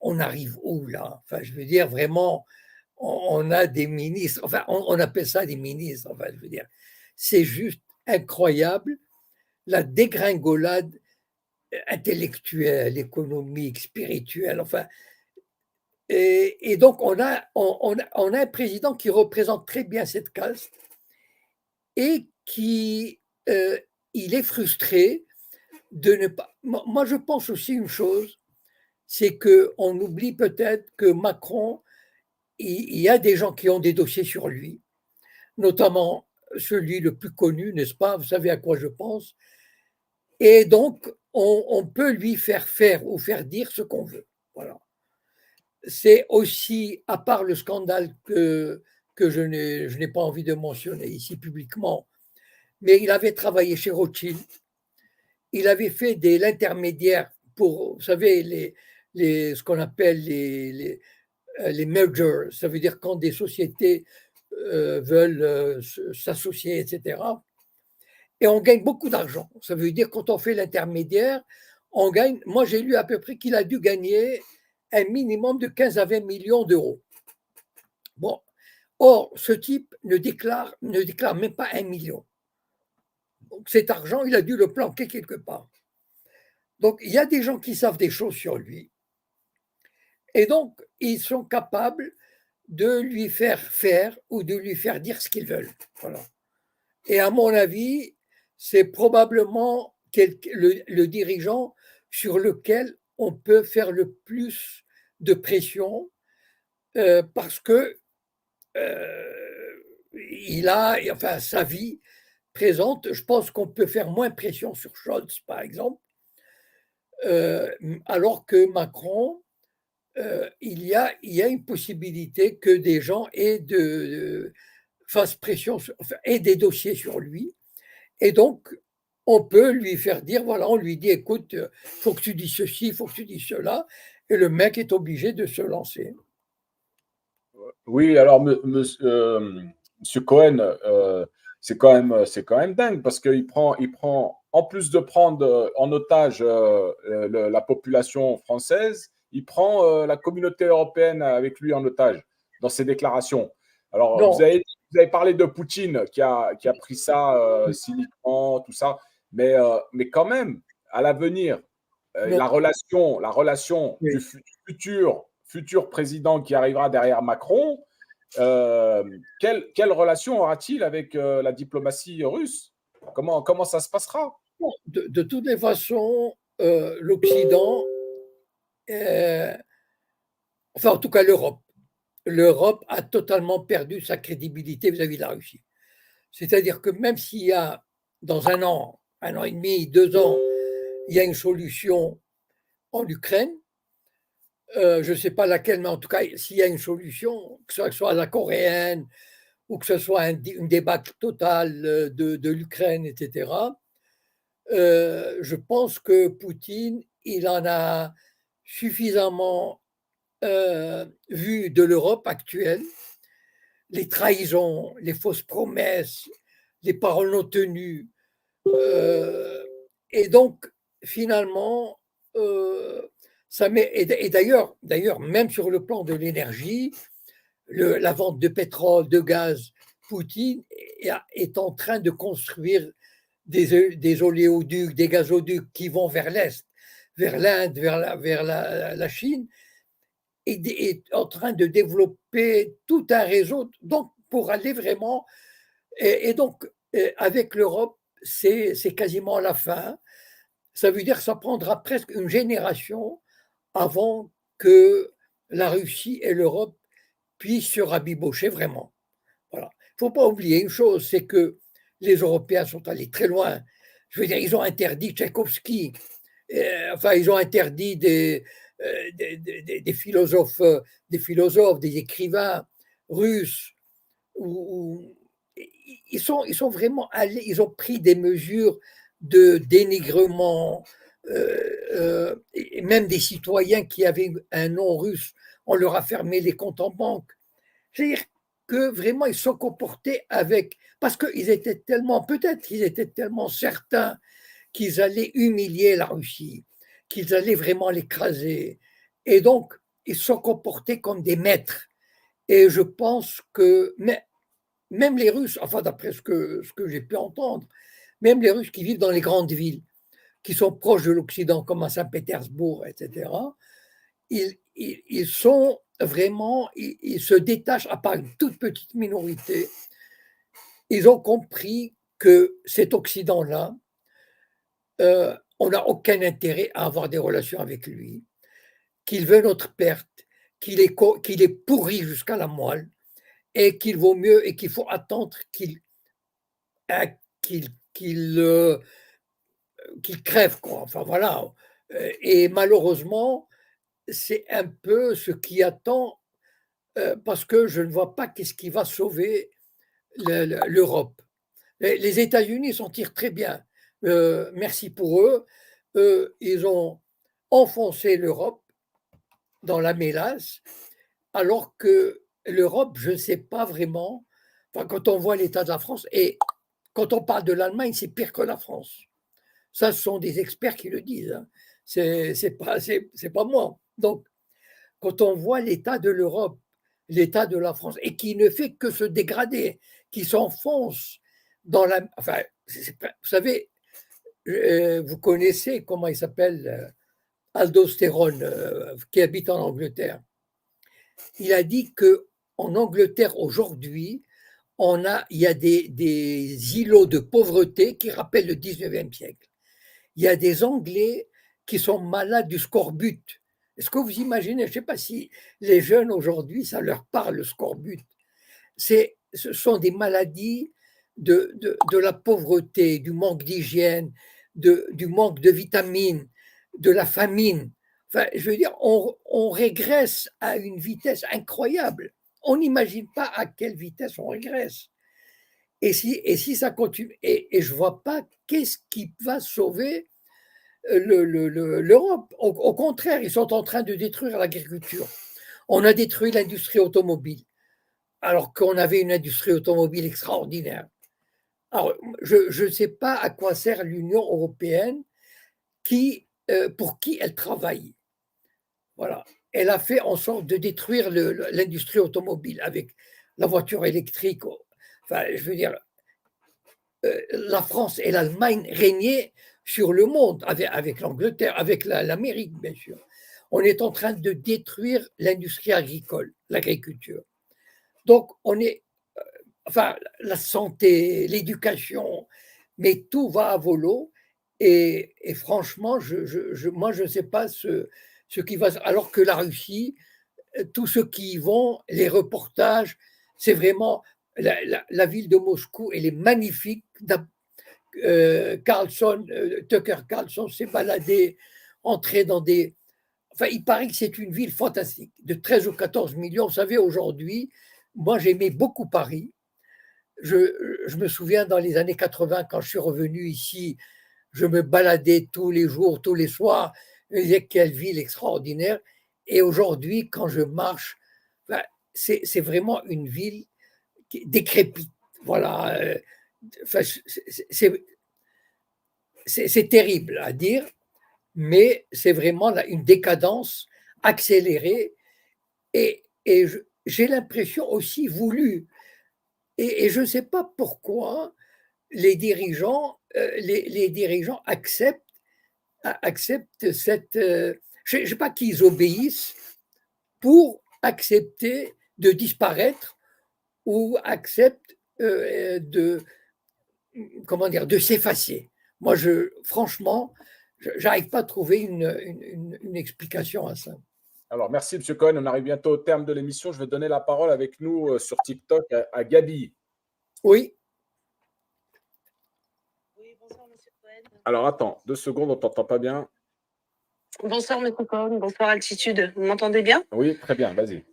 on arrive où là? Enfin, je veux dire, vraiment, on a des ministres, enfin, on appelle ça des ministres, enfin, je veux dire, c'est juste incroyable la dégringolade intellectuelle, économique, spirituelle, enfin. Et donc, on a un président qui représente très bien cette caste et qui, il est frustré de ne pas. Moi, je pense aussi une chose, c'est qu'on oublie peut-être que Macron, il y a des gens qui ont des dossiers sur lui, notamment celui le plus connu, n'est-ce pas? Vous savez à quoi je pense. Et donc, on peut lui faire ou faire dire ce qu'on veut. Voilà. C'est aussi, à part le scandale que je n'ai pas envie de mentionner ici publiquement, mais il avait travaillé chez Rothschild. Il avait fait l'intermédiaire pour, vous savez, ce qu'on appelle les mergers, ça veut dire quand des sociétés veulent s'associer, etc. Et on gagne beaucoup d'argent. Ça veut dire quand on fait l'intermédiaire, on gagne. Moi, j'ai lu à peu près qu'il a dû gagner un minimum de 15 à 20 millions d'euros. Bon. Or, ce type ne déclare même pas 1 million. Donc, cet argent, il a dû le planquer quelque part. Donc, il y a des gens qui savent des choses sur lui. Et donc, ils sont capables de lui faire ou de lui faire dire ce qu'ils veulent. Voilà. Et à mon avis, c'est probablement le dirigeant sur lequel on peut faire le plus de pression parce que il a, enfin, sa vie présente. Je pense qu'on peut faire moins pression sur Scholz, par exemple, alors que Macron, il y a une possibilité que des gens fassent pression, aient des dossiers sur lui. Et donc, on peut lui faire dire, voilà, on lui dit, écoute, il faut que tu dis ceci, il faut que tu dis cela. Et le mec est obligé de se lancer. Oui, alors, monsieur Cohen, c'est quand même dingue parce qu'il prend, en plus de prendre en otage la population française, il prend la communauté européenne avec lui en otage dans ses déclarations. Alors, vous avez parlé de Poutine qui a pris ça cyniquement, tout ça, mais quand même, à l'avenir, la relation Oui. du futur président qui arrivera derrière Macron, quelle relation aura-t-il avec la diplomatie russe? Comment ça se passera? Bon, de toutes les façons, l'Occident, enfin en tout cas l'Europe a totalement perdu sa crédibilité vis-à-vis de la Russie. C'est-à-dire que même s'il y a dans un an et demi, 2 ans, il y a une solution en Ukraine, je ne sais pas laquelle, mais en tout cas, s'il y a une solution, que ce soit la coréenne ou que ce soit une débâcle totale de l'Ukraine, etc., je pense que Poutine, il en a suffisamment vu de l'Europe actuelle, les trahisons, les fausses promesses, les paroles non tenues. Et donc, finalement, et d'ailleurs, même sur le plan de l'énergie, la vente de pétrole, de gaz, Poutine est en train de construire des oléoducs, des gazoducs qui vont vers l'Est, vers l'Inde, vers la Chine, et est en train de développer tout un réseau donc, pour aller vraiment. Et donc, avec l'Europe, c'est quasiment la fin. Ça veut dire que ça prendra presque une génération avant que la Russie et l'Europe puissent se rabibocher vraiment. Voilà. Il ne faut pas oublier une chose, c'est que les Européens sont allés très loin. Je veux dire, ils ont interdit Tchaïkovski, enfin, ils ont interdit des philosophes, des écrivains russes. Ils sont vraiment allés, ils ont pris des mesures de dénigrement, et même des citoyens qui avaient un nom russe, on leur a fermé les comptes en banque. C'est-à-dire que vraiment ils sont comportés parce qu'ils étaient peut-être qu'ils étaient tellement certains qu'ils allaient humilier la Russie, qu'ils allaient vraiment l'écraser. Et donc, ils sont comportés comme des maîtres. Et je pense que même les Russes, enfin d'après ce que j'ai pu entendre, même les Russes qui vivent dans les grandes villes, qui sont proches de l'Occident, comme à Saint-Pétersbourg, etc., ils sont vraiment, ils se détachent, à part une toute petite minorité. Ils ont compris que cet Occident-là, on n'a aucun intérêt à avoir des relations avec lui, qu'il veut notre perte, qu'il est pourri jusqu'à la moelle, et qu'il vaut mieux et qu'il faut attendre qu'il crève, quoi. Enfin voilà. Et malheureusement, c'est un peu ce qui attend, parce que je ne vois pas qu'est-ce qui va sauver l'Europe. Les États-Unis s'en tirent très bien. Merci pour eux. Ils ont enfoncé l'Europe dans la mélasse, alors que l'Europe, je ne sais pas vraiment. Enfin, quand on voit l'état de la France, et quand on parle de l'Allemagne, c'est pire que la France. Ça, ce sont des experts qui le disent. Hein. C'est pas moi. Donc, quand on voit l'état de l'Europe, l'état de la France, et qui ne fait que se dégrader, qui s'enfonce dans la. Enfin, vous savez, vous connaissez comment il s'appelle, Aldostérone, qui habite en Angleterre. Il a dit que en Angleterre aujourd'hui, il y a des îlots de pauvreté qui rappellent le 19e siècle. Il y a des Anglais qui sont malades du scorbut. Est-ce que vous imaginez, je ne sais pas si les jeunes aujourd'hui, ça leur parle, le scorbut. Ce sont des maladies de la pauvreté, du manque d'hygiène, du manque de vitamines, de la famine. Enfin, je veux dire, on régresse à une vitesse incroyable. On n'imagine pas à quelle vitesse on régresse. Et si ça continue, et je ne vois pas qu'est-ce qui va sauver l'Europe. Au contraire, ils sont en train de détruire l'agriculture. On a détruit l'industrie automobile, alors qu'on avait une industrie automobile extraordinaire. Alors, je ne sais pas à quoi sert l'Union européenne, pour qui elle travaille. Voilà. Elle a fait en sorte de détruire l'industrie automobile avec la voiture électrique. Enfin, je veux dire, la France et l'Allemagne régnaient sur le monde, avec l'Angleterre, avec l'Amérique, bien sûr. On est en train de détruire l'industrie agricole, l'agriculture. Donc, enfin, la santé, l'éducation, mais tout va à volo. Et franchement, moi, je ne sais pas ce qui va. Alors que la Russie, tous ceux qui y vont, les reportages, c'est vraiment. La ville de Moscou, elle est magnifique. Tucker Carlson s'est baladé, entré dans des. Enfin, il paraît que c'est une ville fantastique, de 13 ou 14 millions. Vous savez, aujourd'hui, moi, j'aimais beaucoup Paris. Je me souviens dans les années 80, quand je suis revenu ici, je me baladais tous les jours, tous les soirs. Je me disais quelle ville extraordinaire. Et aujourd'hui, quand je marche, ben, c'est vraiment une ville décrépite. Voilà. Enfin, c'est terrible à dire, mais c'est vraiment une décadence accélérée et j'ai l'impression aussi voulue. Et je ne sais pas pourquoi les dirigeants acceptent cette. Je ne sais pas qu'ils obéissent pour accepter de disparaître ou acceptent de s'effacer. Moi, franchement, j'arrive pas à trouver une explication à ça. Alors, merci, M. Cohen. On arrive bientôt au terme de l'émission. Je vais donner la parole avec nous sur TikTok à Gabi. Oui. Oui, bonsoir, M. Cohen. Alors, attends, 2 secondes, on ne t'entend pas bien. Bonsoir, M. Cohen. Bonsoir, Altitude. Vous m'entendez bien? Oui, très bien. Vas-y.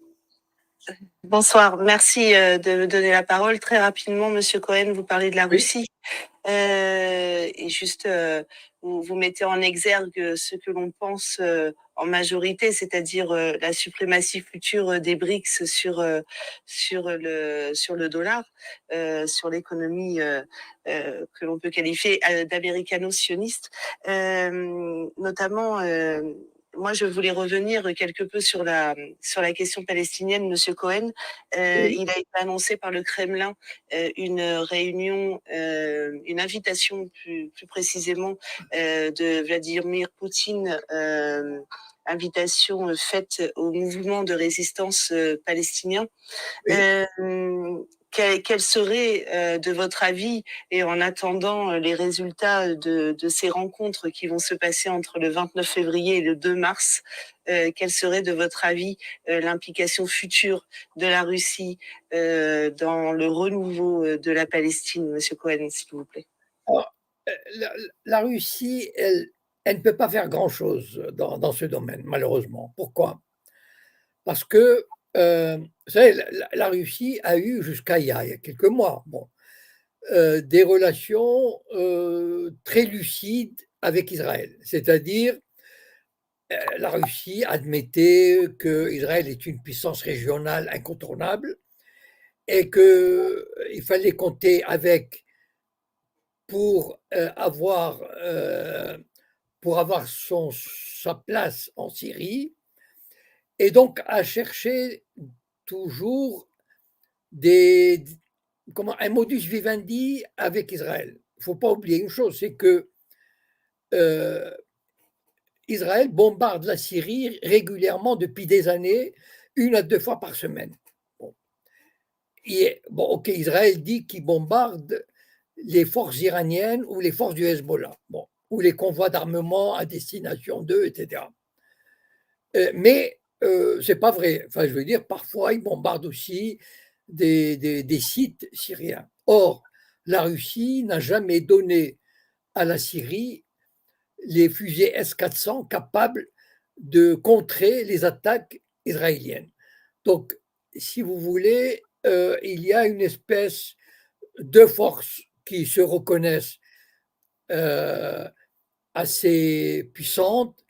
Bonsoir. Merci de me donner la parole. Très rapidement, M. Cohen, vous parlez de la Russie. Et juste, vous mettez en exergue ce que l'on pense en majorité, c'est-à-dire la suprématie future des BRICS sur le dollar, sur l'économie que l'on peut qualifier d'américano-sioniste, notamment. Moi, je voulais revenir quelque peu sur la question palestinienne, Monsieur Cohen. Oui. Il a été annoncé par le Kremlin une réunion, une invitation plus précisément de Vladimir Poutine, invitation faite au mouvement de résistance palestinien. Oui. Quel serait, de votre avis, et en attendant les résultats de ces rencontres qui vont se passer entre le 29 février et le 2 mars, quelle serait, de votre avis, l'implication future de la Russie dans le renouveau de la Palestine, Monsieur Cohen, s'il vous plaît? Alors, la Russie, elle ne peut pas faire grand-chose dans ce domaine, malheureusement. Pourquoi? Parce que vous savez, la Russie a eu jusqu'à il y a quelques mois des relations très lucides avec Israël. C'est-à-dire, la Russie admettait qu'Israël est une puissance régionale incontournable et qu'il fallait compter avec pour avoir sa place en Syrie, et donc à chercher toujours un modus vivendi avec Israël. Il ne faut pas oublier une chose, c'est que Israël bombarde la Syrie régulièrement depuis des années, 1 à 2 fois par semaine. Ok, Israël dit qu'il bombarde les forces iraniennes ou les forces du Hezbollah, ou les convois d'armement à destination d'eux, etc. Mais c'est pas vrai. Enfin, je veux dire, parfois, ils bombardent aussi des sites syriens. Or, la Russie n'a jamais donné à la Syrie les fusées S-400 capables de contrer les attaques israéliennes. Donc, si vous voulez, il y a une espèce de forces qui se reconnaissent assez puissantes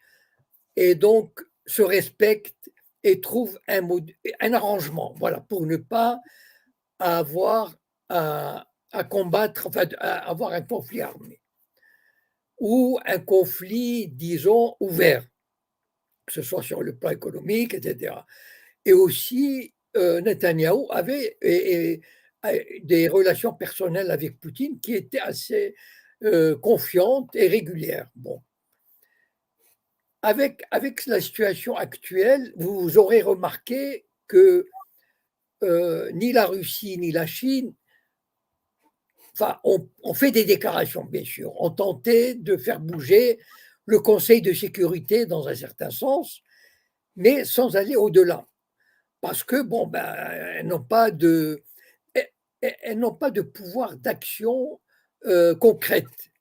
et donc se respectent et trouvent un arrangement, voilà, pour ne pas avoir à combattre, enfin, à avoir un conflit armé ou un conflit, disons, ouvert, que ce soit sur le plan économique, etc. Et aussi, Netanyahou avait des relations personnelles avec Poutine qui étaient assez confiante et régulière. Bon. Avec la situation actuelle, vous aurez remarqué que ni la Russie ni la Chine, enfin, on fait des déclarations, bien sûr, ont tenté de faire bouger le Conseil de sécurité dans un certain sens, mais sans aller au-delà. Parce que, bon, ben, elles n'ont pas de pouvoir d'action concrète.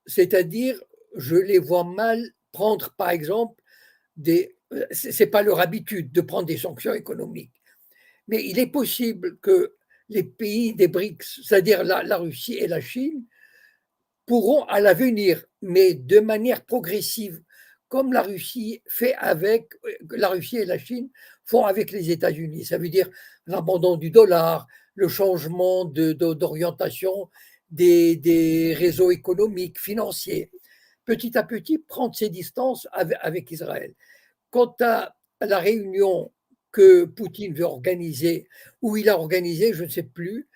C'est-à-dire, je les vois mal prendre, par exemple, c'est pas leur habitude de prendre des sanctions économiques. Mais il est possible que les pays des BRICS, c'est-à-dire la Russie et la Chine, pourront à l'avenir, mais de manière progressive, comme la Russie et la Chine font avec les États-Unis. Ça veut dire l'abandon du dollar, le changement d'orientation des réseaux économiques, financiers. Petit à petit, prendre ses distances avec Israël. Quant à la réunion que Poutine veut organiser, ou il a organisé, je ne sais plus,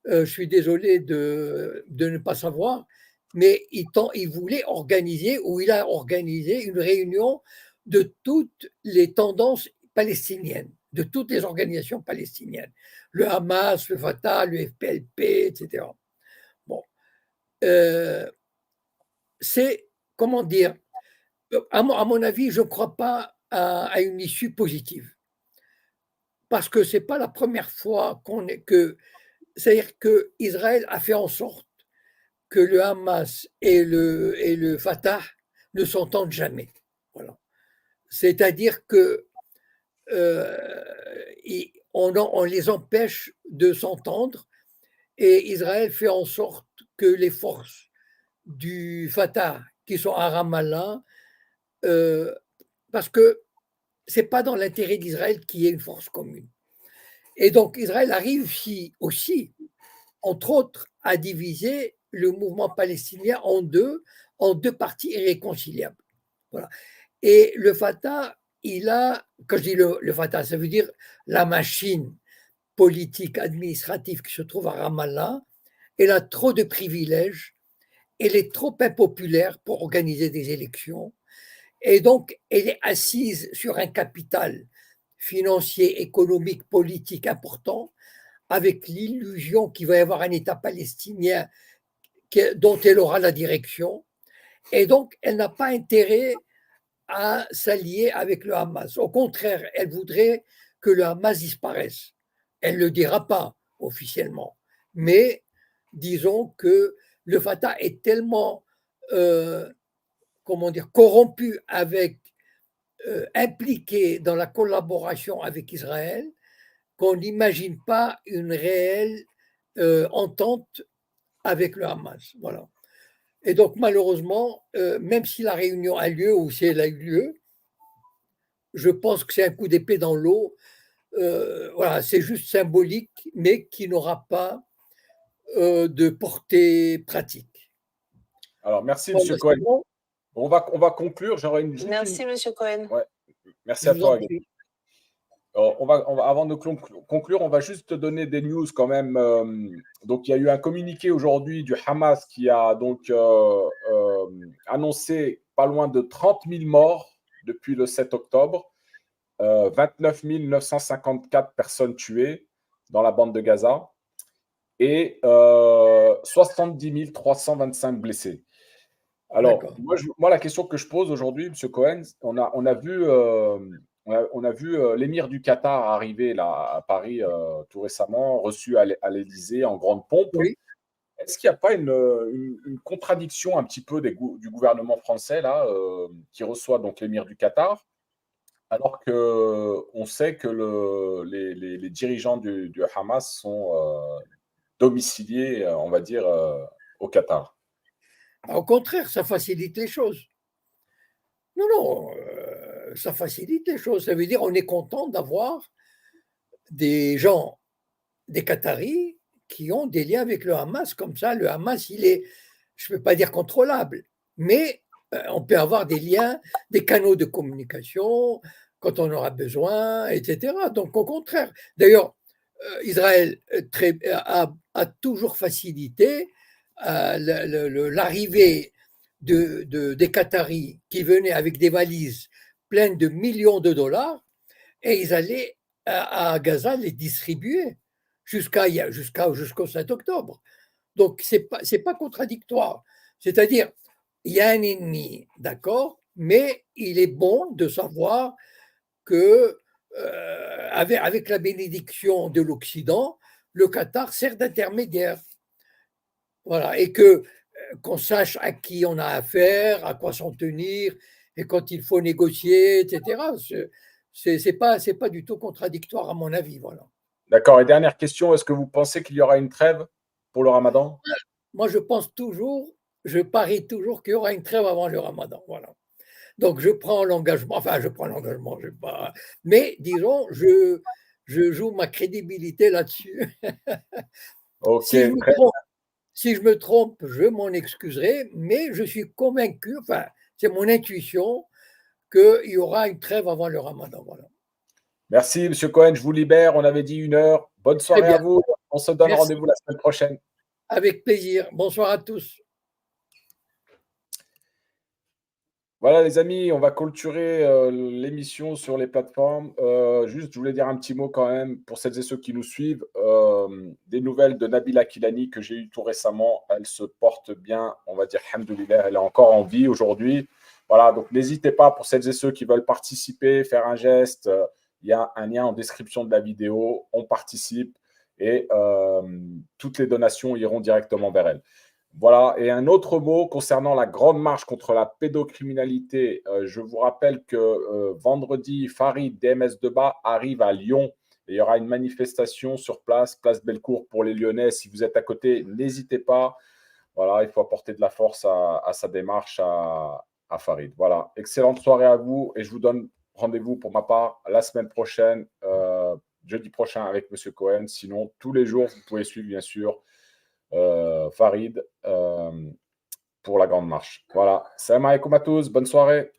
je suis désolé de ne pas savoir, mais il voulait organiser, ou il a organisé une réunion de toutes les tendances palestiniennes, de toutes les organisations palestiniennes, le Hamas, le Fatah, le FPLP, etc. Bon, c'est, comment dire, à mon avis, je ne crois pas à une issue positive. Parce que ce n'est pas la première fois c'est-à-dire qu'Israël a fait en sorte que le Hamas et le Fatah ne s'entendent jamais. Voilà. C'est-à-dire que on les empêche de s'entendre et Israël fait en sorte que les forces du Fatah qui sont à Ramallah, parce que ce n'est pas dans l'intérêt d'Israël qu'il y ait une force commune. Et donc Israël a réussi aussi, entre autres, à diviser le mouvement palestinien en deux parties irréconciliables. Voilà. Et le Fatah, quand je dis le Fatah, ça veut dire la machine politique, administrative qui se trouve à Ramallah, elle a trop de privilèges, elle est trop impopulaire pour organiser des élections, et donc elle est assise sur un capital financier, économique, politique important, avec l'illusion qu'il va y avoir un État palestinien dont elle aura la direction. Et donc, elle n'a pas intérêt à s'allier avec le Hamas. Au contraire, elle voudrait que le Hamas disparaisse. Elle ne le dira pas officiellement. Mais disons que le Fatah est tellement corrompu impliqué dans la collaboration avec Israël qu'on n'imagine pas une réelle entente avec le Hamas. Voilà. Et donc, malheureusement, même si la réunion a lieu ou si elle a eu lieu, je pense que c'est un coup d'épée dans l'eau. Voilà, c'est juste symbolique, mais qui n'aura pas de portée pratique. Alors, merci, M. Cohen. Bon. On va conclure. Merci, M. Cohen. Ouais. Merci à toi. Avant de conclure, on va juste donner des news quand même. Donc, il y a eu un communiqué aujourd'hui du Hamas qui a donc annoncé pas loin de 30 000 morts depuis le 7 octobre, 29 954 personnes tuées dans la bande de Gaza et 70 325 blessés. Alors, moi, la question que je pose aujourd'hui, M. Cohen, on a vu l'émir du Qatar arriver là, à Paris tout récemment, reçu à l'Élysée en grande pompe. Oui. Est-ce qu'il n'y a pas une contradiction un petit peu du gouvernement français là, qui reçoit donc l'émir du Qatar, alors qu'on sait que les dirigeants du Hamas sont domiciliés, on va dire, au Qatar? Au contraire, ça facilite les choses. Non, ça facilite les choses. Ça veut dire qu'on est content d'avoir des gens, des Qataris, qui ont des liens avec le Hamas. Comme ça, le Hamas, il est, je ne peux pas dire contrôlable, mais on peut avoir des liens, des canaux de communication quand on aura besoin, etc. Donc, au contraire. D'ailleurs, Israël a toujours facilité l'arrivée des Qataris qui venaient avec des valises pleines de millions de dollars et ils allaient à Gaza les distribuer jusqu'au 7 octobre. Donc, ce n'est pas contradictoire. C'est-à-dire, il y a un ennemi, d'accord, mais il est bon de savoir que avec la bénédiction de l'Occident, le Qatar sert d'intermédiaire. Voilà, et qu'on sache à qui on a affaire, à quoi s'en tenir, et quand il faut négocier, etc. C'est pas du tout contradictoire à mon avis. Voilà. D'accord. Et dernière question, est-ce que vous pensez qu'il y aura une trêve pour le Ramadan? Moi, je parie toujours qu'il y aura une trêve avant le Ramadan. Voilà. Donc, je prends l'engagement, je sais pas, mais disons, je joue ma crédibilité là-dessus. Ok. Si je me trompe, je m'en excuserai, mais je suis convaincu, enfin, c'est mon intuition, qu'il y aura une trêve avant le Ramadan. Voilà. Merci, M. Cohen. Je vous libère. On avait dit 1 heure. Bonne soirée à vous. On se donne rendez-vous la semaine prochaine. Avec plaisir. Bonsoir à tous. Voilà, les amis, on va clôturer l'émission sur les plateformes. Juste, je voulais dire un petit mot quand même pour celles et ceux qui nous suivent. Des nouvelles de Nabila Kilani que j'ai eues tout récemment. Elle se porte bien, on va dire, alhamdoulilah, elle est encore en vie aujourd'hui. Voilà, donc n'hésitez pas pour celles et ceux qui veulent participer, faire un geste. Il y a un lien en description de la vidéo. On participe et toutes les donations iront directement vers elle. Voilà, et un autre mot concernant la grande marche contre la pédocriminalité. Je vous rappelle que vendredi, Farid DMS2BA arrive à Lyon. Et il y aura une manifestation sur place Bellecour pour les Lyonnais. Si vous êtes à côté, n'hésitez pas. Voilà, il faut apporter de la force à sa démarche à Farid. Voilà, excellente soirée à vous et je vous donne rendez-vous pour ma part la semaine prochaine, jeudi prochain avec M. Cohen. Sinon, tous les jours, vous pouvez suivre bien sûr Farid pour la grande marche. Voilà. Salam alaikum à tous. Bonne soirée.